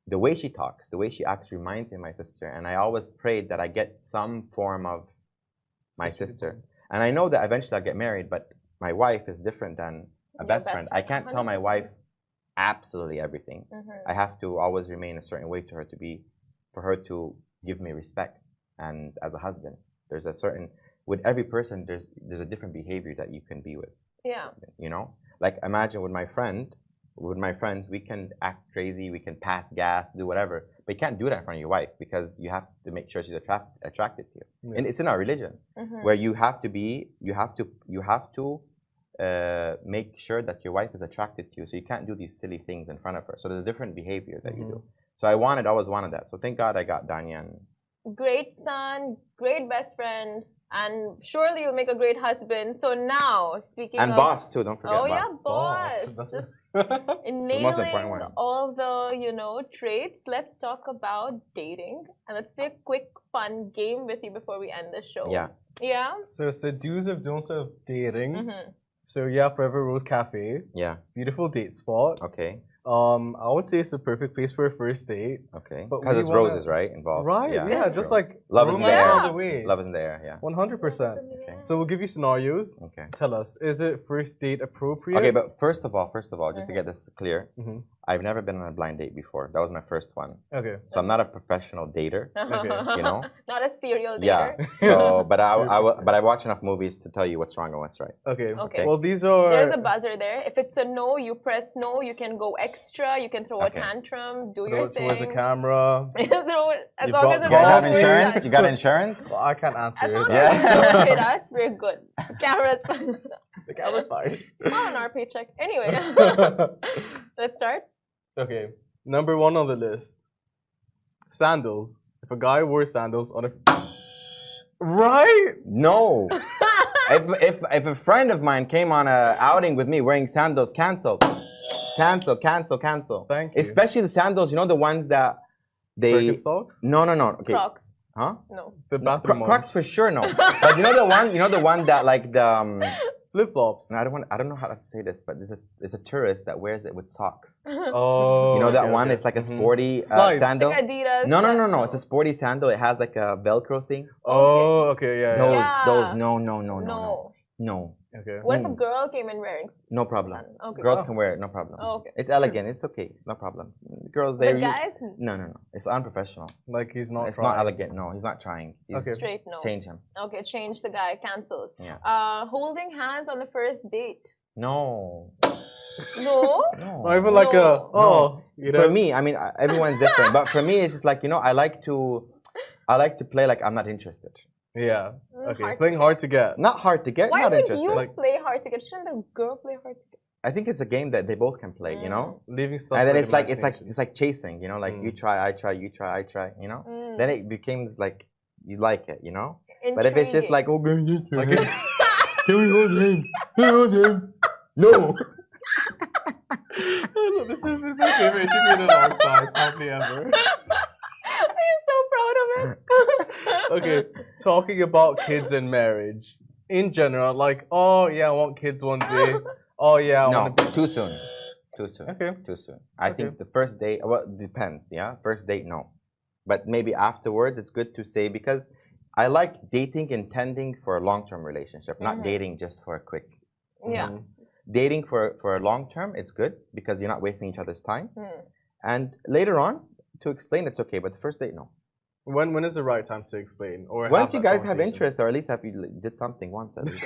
[SPEAKER 4] the way she talks, the way she acts reminds me of my sister. And I always prayed that I get some form of my sister. And I know that eventually I'll get married, but my wife is different than a best friend. I can't tell my wife absolutely everything. I have to always remain a certain way to her for her to give me respect. And as a husband, there's a certain, with every person, there's a different behavior that you can be with.
[SPEAKER 1] Yeah.
[SPEAKER 4] You know, like imagine with my friends, we can act crazy, we can pass gas, do whatever, but you can't do that in front of your wife because you have to make sure she's attracted to you. And it's in our religion where you have to make sure that your wife is attracted to you. So you can't do these silly things in front of her. So there's a different behavior that you do. So I always wanted that. So thank God I got Danya.
[SPEAKER 1] Great son, great best friend, and surely you'll make a great husband. So now, speaking
[SPEAKER 4] and
[SPEAKER 1] of...
[SPEAKER 4] boss too, don't forget boss.
[SPEAKER 1] Oh yeah, boss. Just nailing all the, traits. Let's talk about dating. And let's play a quick, fun game with you before we end the show.
[SPEAKER 4] Yeah.
[SPEAKER 1] Yeah?
[SPEAKER 5] So it's the do's of don'ts of dating. So yeah, Forever Rose Cafe.
[SPEAKER 4] Yeah.
[SPEAKER 5] Beautiful date spot.
[SPEAKER 4] Okay.
[SPEAKER 5] I would say it's the perfect place for a first date.
[SPEAKER 4] Okay.
[SPEAKER 5] But
[SPEAKER 4] Because
[SPEAKER 5] we
[SPEAKER 4] it's
[SPEAKER 5] wanna-
[SPEAKER 4] roses, right? Involved.
[SPEAKER 5] Right? Yeah, just
[SPEAKER 4] true.
[SPEAKER 5] like
[SPEAKER 4] Love is in the
[SPEAKER 5] romance
[SPEAKER 4] air.
[SPEAKER 5] all the way.
[SPEAKER 4] Love is in the air. Yeah.
[SPEAKER 5] 100%. So we'll give you scenarios.
[SPEAKER 4] Okay.
[SPEAKER 5] Tell us, is it first date appropriate?
[SPEAKER 4] Okay, but first of all, just to get this clear,
[SPEAKER 5] Mhm.
[SPEAKER 4] I've never been on a blind date before. That was my first one.
[SPEAKER 5] Okay.
[SPEAKER 4] So I'm not a professional dater. You know?
[SPEAKER 1] Not a serial
[SPEAKER 4] Yeah.
[SPEAKER 1] dater.
[SPEAKER 4] So, but I watch enough movies to tell you what's wrong and what's right.
[SPEAKER 5] Okay.
[SPEAKER 1] Okay.
[SPEAKER 5] Well, these are.
[SPEAKER 1] There's a buzzer there. If it's a no, you press no. You can go extra. You can throw a
[SPEAKER 4] Okay.
[SPEAKER 1] tantrum. Do
[SPEAKER 5] Throw
[SPEAKER 1] your
[SPEAKER 5] it
[SPEAKER 1] thing.
[SPEAKER 5] towards the camera.
[SPEAKER 1] Throw it as
[SPEAKER 5] You've
[SPEAKER 1] long
[SPEAKER 5] got
[SPEAKER 1] as it's
[SPEAKER 4] You guys have
[SPEAKER 5] Coffee.
[SPEAKER 4] insurance? You got insurance?
[SPEAKER 5] Well, I can't answer
[SPEAKER 1] As
[SPEAKER 5] it.
[SPEAKER 1] long
[SPEAKER 4] Yeah.
[SPEAKER 1] as you don't hit us, we're good. Camera's fine.
[SPEAKER 5] The camera's fine.
[SPEAKER 1] It's not on our paycheck. Anyway, let's start.
[SPEAKER 5] Okay. Number one on the list. Sandals. If a guy wore sandals on a. Right?
[SPEAKER 4] No. if a friend of mine came on a outing with me wearing sandals, cancel. Cancel.
[SPEAKER 5] Thank you.
[SPEAKER 4] Especially the sandals, you know the ones that they
[SPEAKER 5] Birkenstocks?
[SPEAKER 4] No. Okay.
[SPEAKER 1] Crocs.
[SPEAKER 4] Huh?
[SPEAKER 1] No.
[SPEAKER 5] The bathroom
[SPEAKER 4] Crocs for sure no. But you know the one that like the
[SPEAKER 5] Flip flops.
[SPEAKER 4] no, I don't know how to say this, but there's a tourist that wears it with socks.
[SPEAKER 5] Oh.
[SPEAKER 4] You know that
[SPEAKER 5] okay,
[SPEAKER 4] one?
[SPEAKER 5] okay.
[SPEAKER 4] It's like a
[SPEAKER 5] Mhm.
[SPEAKER 4] sporty
[SPEAKER 5] Slides.
[SPEAKER 4] sandal.
[SPEAKER 1] Like Adidas.
[SPEAKER 4] No. It's a sporty sandal. It has like a Velcro thing.
[SPEAKER 5] Oh, okay, yeah.
[SPEAKER 4] Those,
[SPEAKER 5] yeah.
[SPEAKER 4] those.
[SPEAKER 1] Yeah.
[SPEAKER 4] No. No.
[SPEAKER 5] Okay.
[SPEAKER 1] What if a girl came in wearing?
[SPEAKER 4] No problem.
[SPEAKER 1] Okay.
[SPEAKER 4] Girls
[SPEAKER 5] Oh.
[SPEAKER 4] can wear it. No problem.
[SPEAKER 1] Oh, okay.
[SPEAKER 4] It's elegant. It's okay. No problem. Girls,
[SPEAKER 1] But
[SPEAKER 4] they.
[SPEAKER 1] guys,
[SPEAKER 4] No. It's unprofessional.
[SPEAKER 5] Like he's not
[SPEAKER 4] It's
[SPEAKER 5] trying.
[SPEAKER 4] not elegant. No, he's not trying. He's
[SPEAKER 5] Okay.
[SPEAKER 1] straight no.
[SPEAKER 4] Change him.
[SPEAKER 1] Okay, change the guy. Cancelled.
[SPEAKER 4] Yeah.
[SPEAKER 1] Holding hands on the first date.
[SPEAKER 4] No.
[SPEAKER 1] No.
[SPEAKER 4] No.
[SPEAKER 5] Or even like
[SPEAKER 1] No.
[SPEAKER 5] you know.
[SPEAKER 4] For me, I mean, everyone's different. But for me, it's just like I like to play like I'm not interested.
[SPEAKER 5] Yeah. Okay.
[SPEAKER 1] Hard
[SPEAKER 5] Playing hard to get.
[SPEAKER 4] Not hard to get.
[SPEAKER 1] Why
[SPEAKER 4] not
[SPEAKER 1] would
[SPEAKER 4] interested.
[SPEAKER 1] you
[SPEAKER 5] Like-
[SPEAKER 1] play hard to get? Shouldn't the girl play hard to get?
[SPEAKER 4] I think it's a game that they both can play. You know.
[SPEAKER 5] Leaving stuff.
[SPEAKER 4] And then
[SPEAKER 5] for
[SPEAKER 4] it's like
[SPEAKER 5] imagination.
[SPEAKER 4] chasing. You know, like you try, I try, you try, I try. You know. Then it becomes like you like it. You know. But if it's just like, okay, can we hold hands? Can we hold hands? No.
[SPEAKER 5] This has been my favorite interview in a long time, probably ever.
[SPEAKER 1] I'm so proud of it.
[SPEAKER 5] Okay, talking about kids and marriage in general, like, oh yeah, I want kids one day. Oh yeah, I
[SPEAKER 4] No,
[SPEAKER 5] want to.
[SPEAKER 4] too soon.
[SPEAKER 5] Okay.
[SPEAKER 4] Too soon. I think the first date, well, depends, yeah? First date, no. But maybe afterwards, it's good to say because I like dating intending for a long-term relationship, not dating just for a quick.
[SPEAKER 1] Yeah.
[SPEAKER 4] Dating for a long term, it's good because you're not wasting each other's time. And later on, to explain, it's okay. But the first date, no.
[SPEAKER 5] When is the right time to explain? Or
[SPEAKER 4] Once
[SPEAKER 5] have
[SPEAKER 4] you
[SPEAKER 5] that
[SPEAKER 4] guys have
[SPEAKER 5] conversation?
[SPEAKER 4] interest, or at least have you did something once. At least.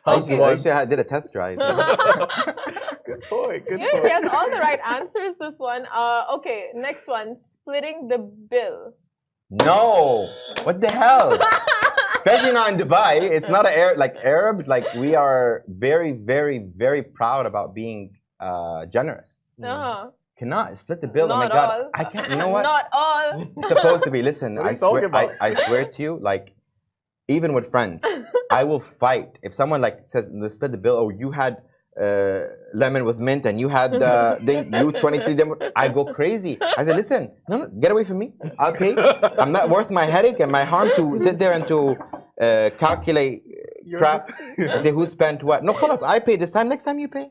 [SPEAKER 5] How's
[SPEAKER 4] I
[SPEAKER 5] once?
[SPEAKER 4] used to did a test drive.
[SPEAKER 5] Good point. Good
[SPEAKER 1] Yes,
[SPEAKER 5] point.
[SPEAKER 1] he has all the right answers. This one. Okay, next one. Splitting the bill.
[SPEAKER 4] No, what the hell? Especially not in Dubai. It's not like Arabs. Like we are very, very, very proud about being generous. Cannot split the bill.
[SPEAKER 1] Not
[SPEAKER 4] Oh my God,
[SPEAKER 1] all.
[SPEAKER 4] I can't. You know what?
[SPEAKER 1] Not all.
[SPEAKER 4] It's supposed to be. Listen,
[SPEAKER 5] What are
[SPEAKER 4] I
[SPEAKER 5] you talking
[SPEAKER 4] swear.
[SPEAKER 5] about?
[SPEAKER 4] I swear to you, like even with friends, I will fight if someone like says let's split the bill. Oh, you had lemon with mint, and you had you 23. I go crazy. I say, listen, no, get away from me. I'll pay. I'm not worth my headache and my harm to sit there and to calculate crap. I say who spent what. No, khalas, I pay this time. Next time you pay.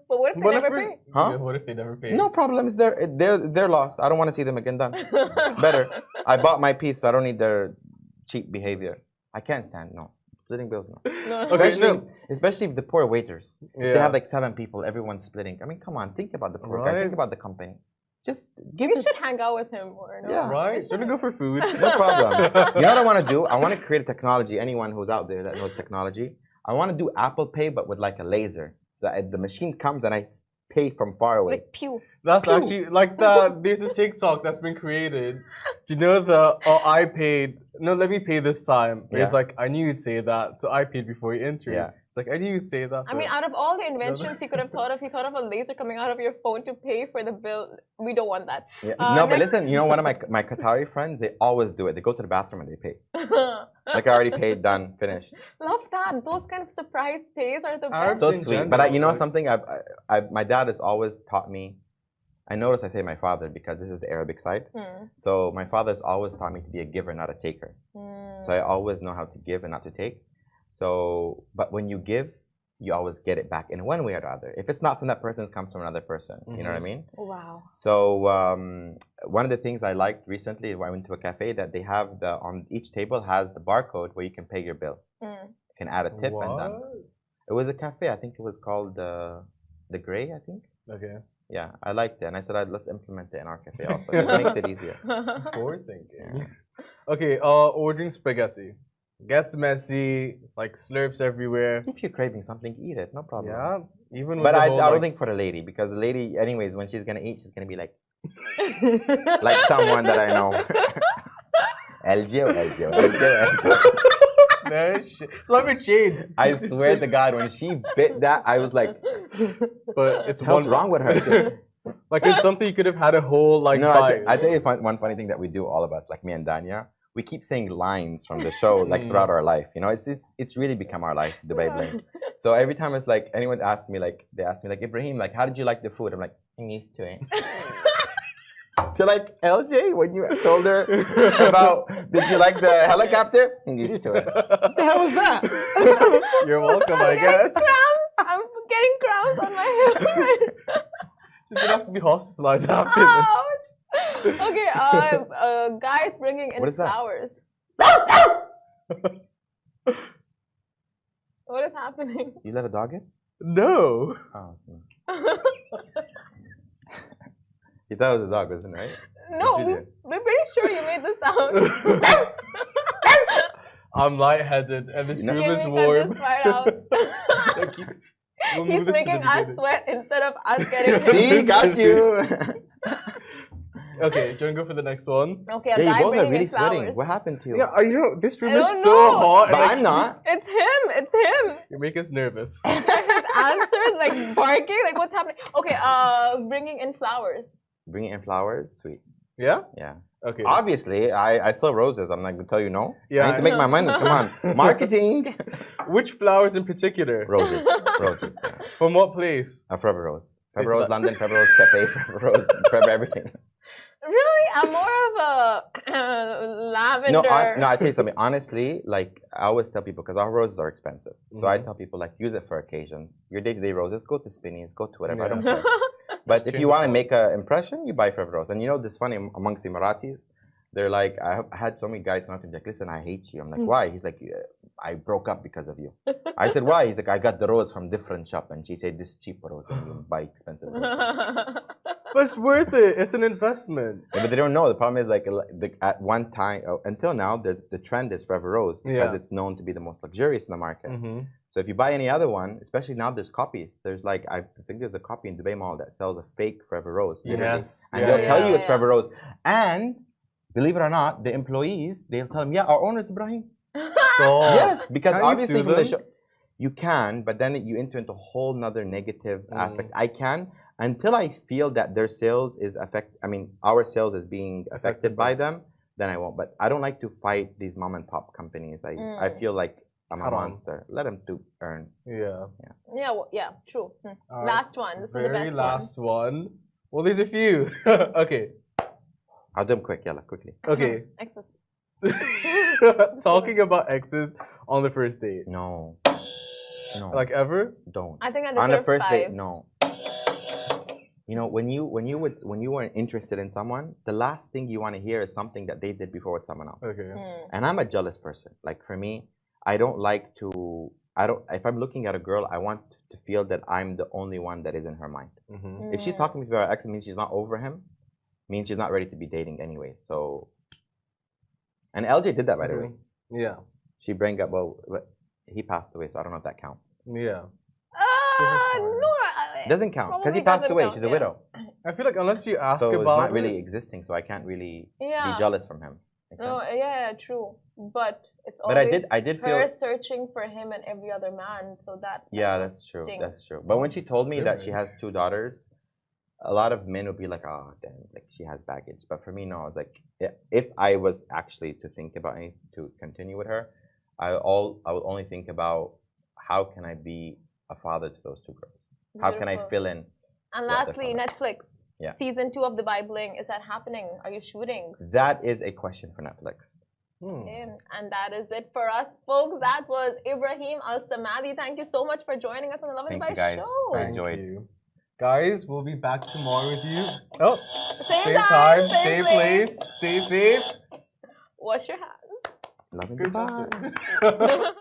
[SPEAKER 1] But what if they never pay?
[SPEAKER 4] Huh?
[SPEAKER 5] What if they never pay?
[SPEAKER 4] No problem. It's their loss. I don't want to see them again. Done. Better. I bought my piece. So I don't need their cheap behavior. I can't stand. No. Splitting bills, no.
[SPEAKER 5] Okay,
[SPEAKER 4] Especially the poor waiters.
[SPEAKER 5] Yeah.
[SPEAKER 4] They have like 7 people, everyone's splitting. I mean, come on, think about the poor guy,
[SPEAKER 5] Right.
[SPEAKER 4] think about the company. Just give
[SPEAKER 1] We
[SPEAKER 4] it.
[SPEAKER 1] should hang out with him more. No?
[SPEAKER 4] Yeah.
[SPEAKER 5] Right? Don't you go for food?
[SPEAKER 4] No problem. You know what I want to do? I want to create a technology. Anyone who's out there that knows technology, I want to do Apple Pay, but with like a laser. So the machine comes and I pay from far away.
[SPEAKER 1] Like pew.
[SPEAKER 5] That's actually like there's a TikTok that's been created. Do you know I paid? No, let me pay this time.
[SPEAKER 4] Yeah.
[SPEAKER 5] It's like I knew you'd say that, so I paid before you entered.
[SPEAKER 4] Yeah.
[SPEAKER 5] It's like I knew you'd say that.
[SPEAKER 1] I mean, out of all the inventions he could have thought of, he thought of a laser coming out of your phone to pay for the bill. We don't want that.
[SPEAKER 4] Yeah. No, but
[SPEAKER 1] next-
[SPEAKER 4] listen, you know, one of my Qatari friends, they always do it. They go to the bathroom and they pay. Like I already paid, done, finished.
[SPEAKER 1] Love that. Those kind of surprise pays are the
[SPEAKER 5] Arabs
[SPEAKER 1] best.
[SPEAKER 4] So
[SPEAKER 5] in
[SPEAKER 4] sweet.
[SPEAKER 5] general,
[SPEAKER 4] But you know
[SPEAKER 5] like-
[SPEAKER 4] something? My dad has always taught me. I notice I say my father because this is the Arabic side. So my father has always taught me to be a giver, not a taker. So I always know how to give and not to take. So, but when you give, you always get it back in one way or the other. If it's not from that person, it comes from another person. You know what I mean?
[SPEAKER 1] Wow.
[SPEAKER 4] So one of the things I liked recently when I went to a cafe that they have on each table has the barcode where you can pay your bill. You can add a tip and done. It was a cafe. I think it was called the Gray. I think.
[SPEAKER 5] Okay.
[SPEAKER 4] Yeah, I liked it, and I said let's implement it in our cafe also. It makes it easier.
[SPEAKER 5] Forward thinking. Okay. Ordering spaghetti. Gets messy, like slurps everywhere.
[SPEAKER 4] If you're craving something, eat it. No problem.
[SPEAKER 5] Yeah. Even with
[SPEAKER 4] But
[SPEAKER 5] the
[SPEAKER 4] I
[SPEAKER 5] whole,
[SPEAKER 4] don't
[SPEAKER 5] like,
[SPEAKER 4] think for a lady, because the lady, anyways, when she's gonna eat, she's gonna be like, like someone that I know. LGO.
[SPEAKER 5] No shit. Stop it, shade.
[SPEAKER 4] I swear to God, when she bit that, I was like,
[SPEAKER 5] But it's
[SPEAKER 4] what's wrong with her?
[SPEAKER 5] Like it's something you could have had a whole like
[SPEAKER 4] No,
[SPEAKER 5] bite.
[SPEAKER 4] I tell you one funny thing that we do, all of us, like me and Danya. We keep saying lines from the show like throughout our life. You know, it's really become our life, Dubai Bling. So every time it's like anyone asks me, like they ask me like, Ibrahim, like how did you like the food? I'm like, I'm used to it. To like LJ when you told her about did you like the helicopter? I'm used to it. What the hell was that?
[SPEAKER 5] You're welcome, I guess.
[SPEAKER 1] I'm getting cramps on my hip.
[SPEAKER 5] She's gonna have to be hospitalized after this.
[SPEAKER 1] Ouch. Okay, guy is bringing in
[SPEAKER 4] What is that?
[SPEAKER 1] flowers. What is happening?
[SPEAKER 4] You let a dog in?
[SPEAKER 5] No.
[SPEAKER 4] Oh, you thought it was a dog, wasn't it, right?
[SPEAKER 1] No,
[SPEAKER 4] Yes, you did.
[SPEAKER 1] we're pretty sure you made the sound.
[SPEAKER 5] I'm lightheaded and this
[SPEAKER 1] Can
[SPEAKER 5] room
[SPEAKER 1] we
[SPEAKER 5] is
[SPEAKER 1] cut
[SPEAKER 5] warm.
[SPEAKER 1] this part out?
[SPEAKER 5] We'll
[SPEAKER 1] He's
[SPEAKER 5] move this to
[SPEAKER 1] making
[SPEAKER 5] the
[SPEAKER 1] us
[SPEAKER 5] beginning.
[SPEAKER 1] sweat instead of us getting
[SPEAKER 4] See, got you.
[SPEAKER 5] Okay, do you want to go for the next one?
[SPEAKER 1] Okay, a
[SPEAKER 4] Yeah,
[SPEAKER 1] guy
[SPEAKER 4] you both are
[SPEAKER 1] bringing
[SPEAKER 4] really
[SPEAKER 1] in flowers.
[SPEAKER 4] sweating. What happened to you?
[SPEAKER 5] Yeah, you know, this room
[SPEAKER 1] I
[SPEAKER 5] is
[SPEAKER 1] don't
[SPEAKER 5] so
[SPEAKER 1] know.
[SPEAKER 5] hot.
[SPEAKER 4] But
[SPEAKER 5] and,
[SPEAKER 4] I'm not.
[SPEAKER 1] It's him. It's him.
[SPEAKER 5] You make us nervous.
[SPEAKER 1] His answers like barking. Like what's happening? Okay, bringing in flowers.
[SPEAKER 4] Bringing in flowers, sweet.
[SPEAKER 5] Yeah?
[SPEAKER 4] Yeah.
[SPEAKER 5] Okay.
[SPEAKER 4] Obviously, I sell roses. I'm not gonna tell you no.
[SPEAKER 5] Yeah,
[SPEAKER 4] I need to make my money. Come on, marketing.
[SPEAKER 5] Which flowers in particular?
[SPEAKER 4] Roses. Yeah.
[SPEAKER 5] From what place?
[SPEAKER 4] Forever Rose.
[SPEAKER 5] So
[SPEAKER 4] Forever
[SPEAKER 5] it's
[SPEAKER 4] Rose
[SPEAKER 5] like-
[SPEAKER 4] London. Forever Rose Cafe. Forever Rose. Forever everything.
[SPEAKER 1] Really? I'm more of a lavender.
[SPEAKER 4] No. I tell you something. Honestly, like I always tell people, because our roses are expensive. So I tell people like use it for occasions. Your day-to-day roses, go to Spinneys, go to whatever. I don't care. But if you want to make an impression, you buy Forever Rose. And you know this funny amongst Emiratis, they're like, I had so many guys come up to me like, listen, I hate you. I'm like, why? He's like, I broke up because of you. I said, why? He's like, I got the rose from different shop, and she said this cheap rose, and you buy expensive rose.
[SPEAKER 5] But it's worth it. It's an investment.
[SPEAKER 4] Yeah, but they don't know. The problem is like at one time until now, the trend is Forever Rose because it's known to be the most luxurious in the market. So if you buy any other one, especially now, there's copies. There's like I think there's a copy in Dubai Mall that sells a fake Forever Rose. Literally.
[SPEAKER 5] Yes.
[SPEAKER 4] And they'll tell you it's Forever Rose. And believe it or not, the employees they'll tell them, yeah, our owner is Ibrahim.
[SPEAKER 5] Stop.
[SPEAKER 4] Yes, because
[SPEAKER 5] Can't you
[SPEAKER 4] obviously
[SPEAKER 5] sue
[SPEAKER 4] from the
[SPEAKER 5] them?
[SPEAKER 4] show, you can, but then you enter into a whole nother negative aspect. I can until I feel that their sales is our sales is being affected by them, then I won't. But I don't like to fight these mom and pop companies. I feel like I'm a
[SPEAKER 5] Haram.
[SPEAKER 4] monster. Let them to earn.
[SPEAKER 5] Yeah.
[SPEAKER 1] Yeah, true.
[SPEAKER 5] Alright.
[SPEAKER 1] Last one. This is the
[SPEAKER 5] Very
[SPEAKER 1] best
[SPEAKER 5] last one. Well, there's a few. Okay.
[SPEAKER 4] I'll do them quick, yalla, quickly.
[SPEAKER 5] Okay.
[SPEAKER 1] one. Excellent.
[SPEAKER 5] Talking about exes on the first date.
[SPEAKER 4] No. No.
[SPEAKER 5] Like ever?
[SPEAKER 4] don't.
[SPEAKER 1] I think I
[SPEAKER 4] On
[SPEAKER 1] deserve
[SPEAKER 4] the first
[SPEAKER 1] 5.
[SPEAKER 4] date, no. You know, when you weren't interested in someone, the last thing you want to hear is something that they did before with someone else.
[SPEAKER 5] Okay.
[SPEAKER 4] And I'm a jealous person. Like for me, I don't like to. If I'm looking at a girl, I want to feel that I'm the only one that is in her mind. If she's talking to her ex, it means she's not over him. Means she's not ready to be dating anyway. So. And LJ did that, by the way.
[SPEAKER 5] Yeah.
[SPEAKER 4] She bring up, well, he passed away, so I don't know if that counts.
[SPEAKER 5] Yeah.
[SPEAKER 1] No.
[SPEAKER 4] It doesn't count because he
[SPEAKER 1] Probably
[SPEAKER 4] passed
[SPEAKER 1] doesn't
[SPEAKER 4] away.
[SPEAKER 1] count,
[SPEAKER 4] She's a
[SPEAKER 1] yeah.
[SPEAKER 4] widow,
[SPEAKER 5] I feel like unless you ask
[SPEAKER 4] so it's
[SPEAKER 5] about
[SPEAKER 4] not really
[SPEAKER 5] it,
[SPEAKER 4] existing. So I can't really
[SPEAKER 1] Yeah.
[SPEAKER 4] be jealous from him. Make
[SPEAKER 1] No,
[SPEAKER 4] sense?
[SPEAKER 1] yeah, true. But it's
[SPEAKER 4] But
[SPEAKER 1] always
[SPEAKER 4] I did feel.
[SPEAKER 1] her searching for him and every other man. So that
[SPEAKER 4] Yeah, that's true.
[SPEAKER 1] stinks.
[SPEAKER 4] That's true. But when she told me that she
[SPEAKER 5] Serious.
[SPEAKER 4] has 2 daughters, a lot of men would be like, "Oh, damn, like she has baggage." But for me, no. I was like, if I was actually to think about to continue with her, I would only think about how can I be a father to those 2 girls? How can I
[SPEAKER 1] Beautiful.
[SPEAKER 4] fill in?
[SPEAKER 1] And
[SPEAKER 4] what they're
[SPEAKER 1] lastly,
[SPEAKER 4] from.
[SPEAKER 1] Netflix.
[SPEAKER 4] Yeah.
[SPEAKER 1] Season 2 of The Bibling. Is that happening? Are you shooting?
[SPEAKER 4] That is a question for Netflix.
[SPEAKER 1] Okay, and that is it for us, folks. That was Ibrahim Al Samadi. Thank you so much for joining us on the Lovin
[SPEAKER 4] Thank
[SPEAKER 1] Dubai
[SPEAKER 4] you, guys.
[SPEAKER 1] show.
[SPEAKER 4] I
[SPEAKER 5] Thank
[SPEAKER 4] enjoyed.
[SPEAKER 5] you. Guys, we'll be back tomorrow with you. Oh,
[SPEAKER 1] Same
[SPEAKER 5] time,
[SPEAKER 1] time,
[SPEAKER 5] same place. Stay safe.
[SPEAKER 1] Wash your hands.
[SPEAKER 4] Lovin
[SPEAKER 5] Good
[SPEAKER 4] Dubai.
[SPEAKER 5] concert.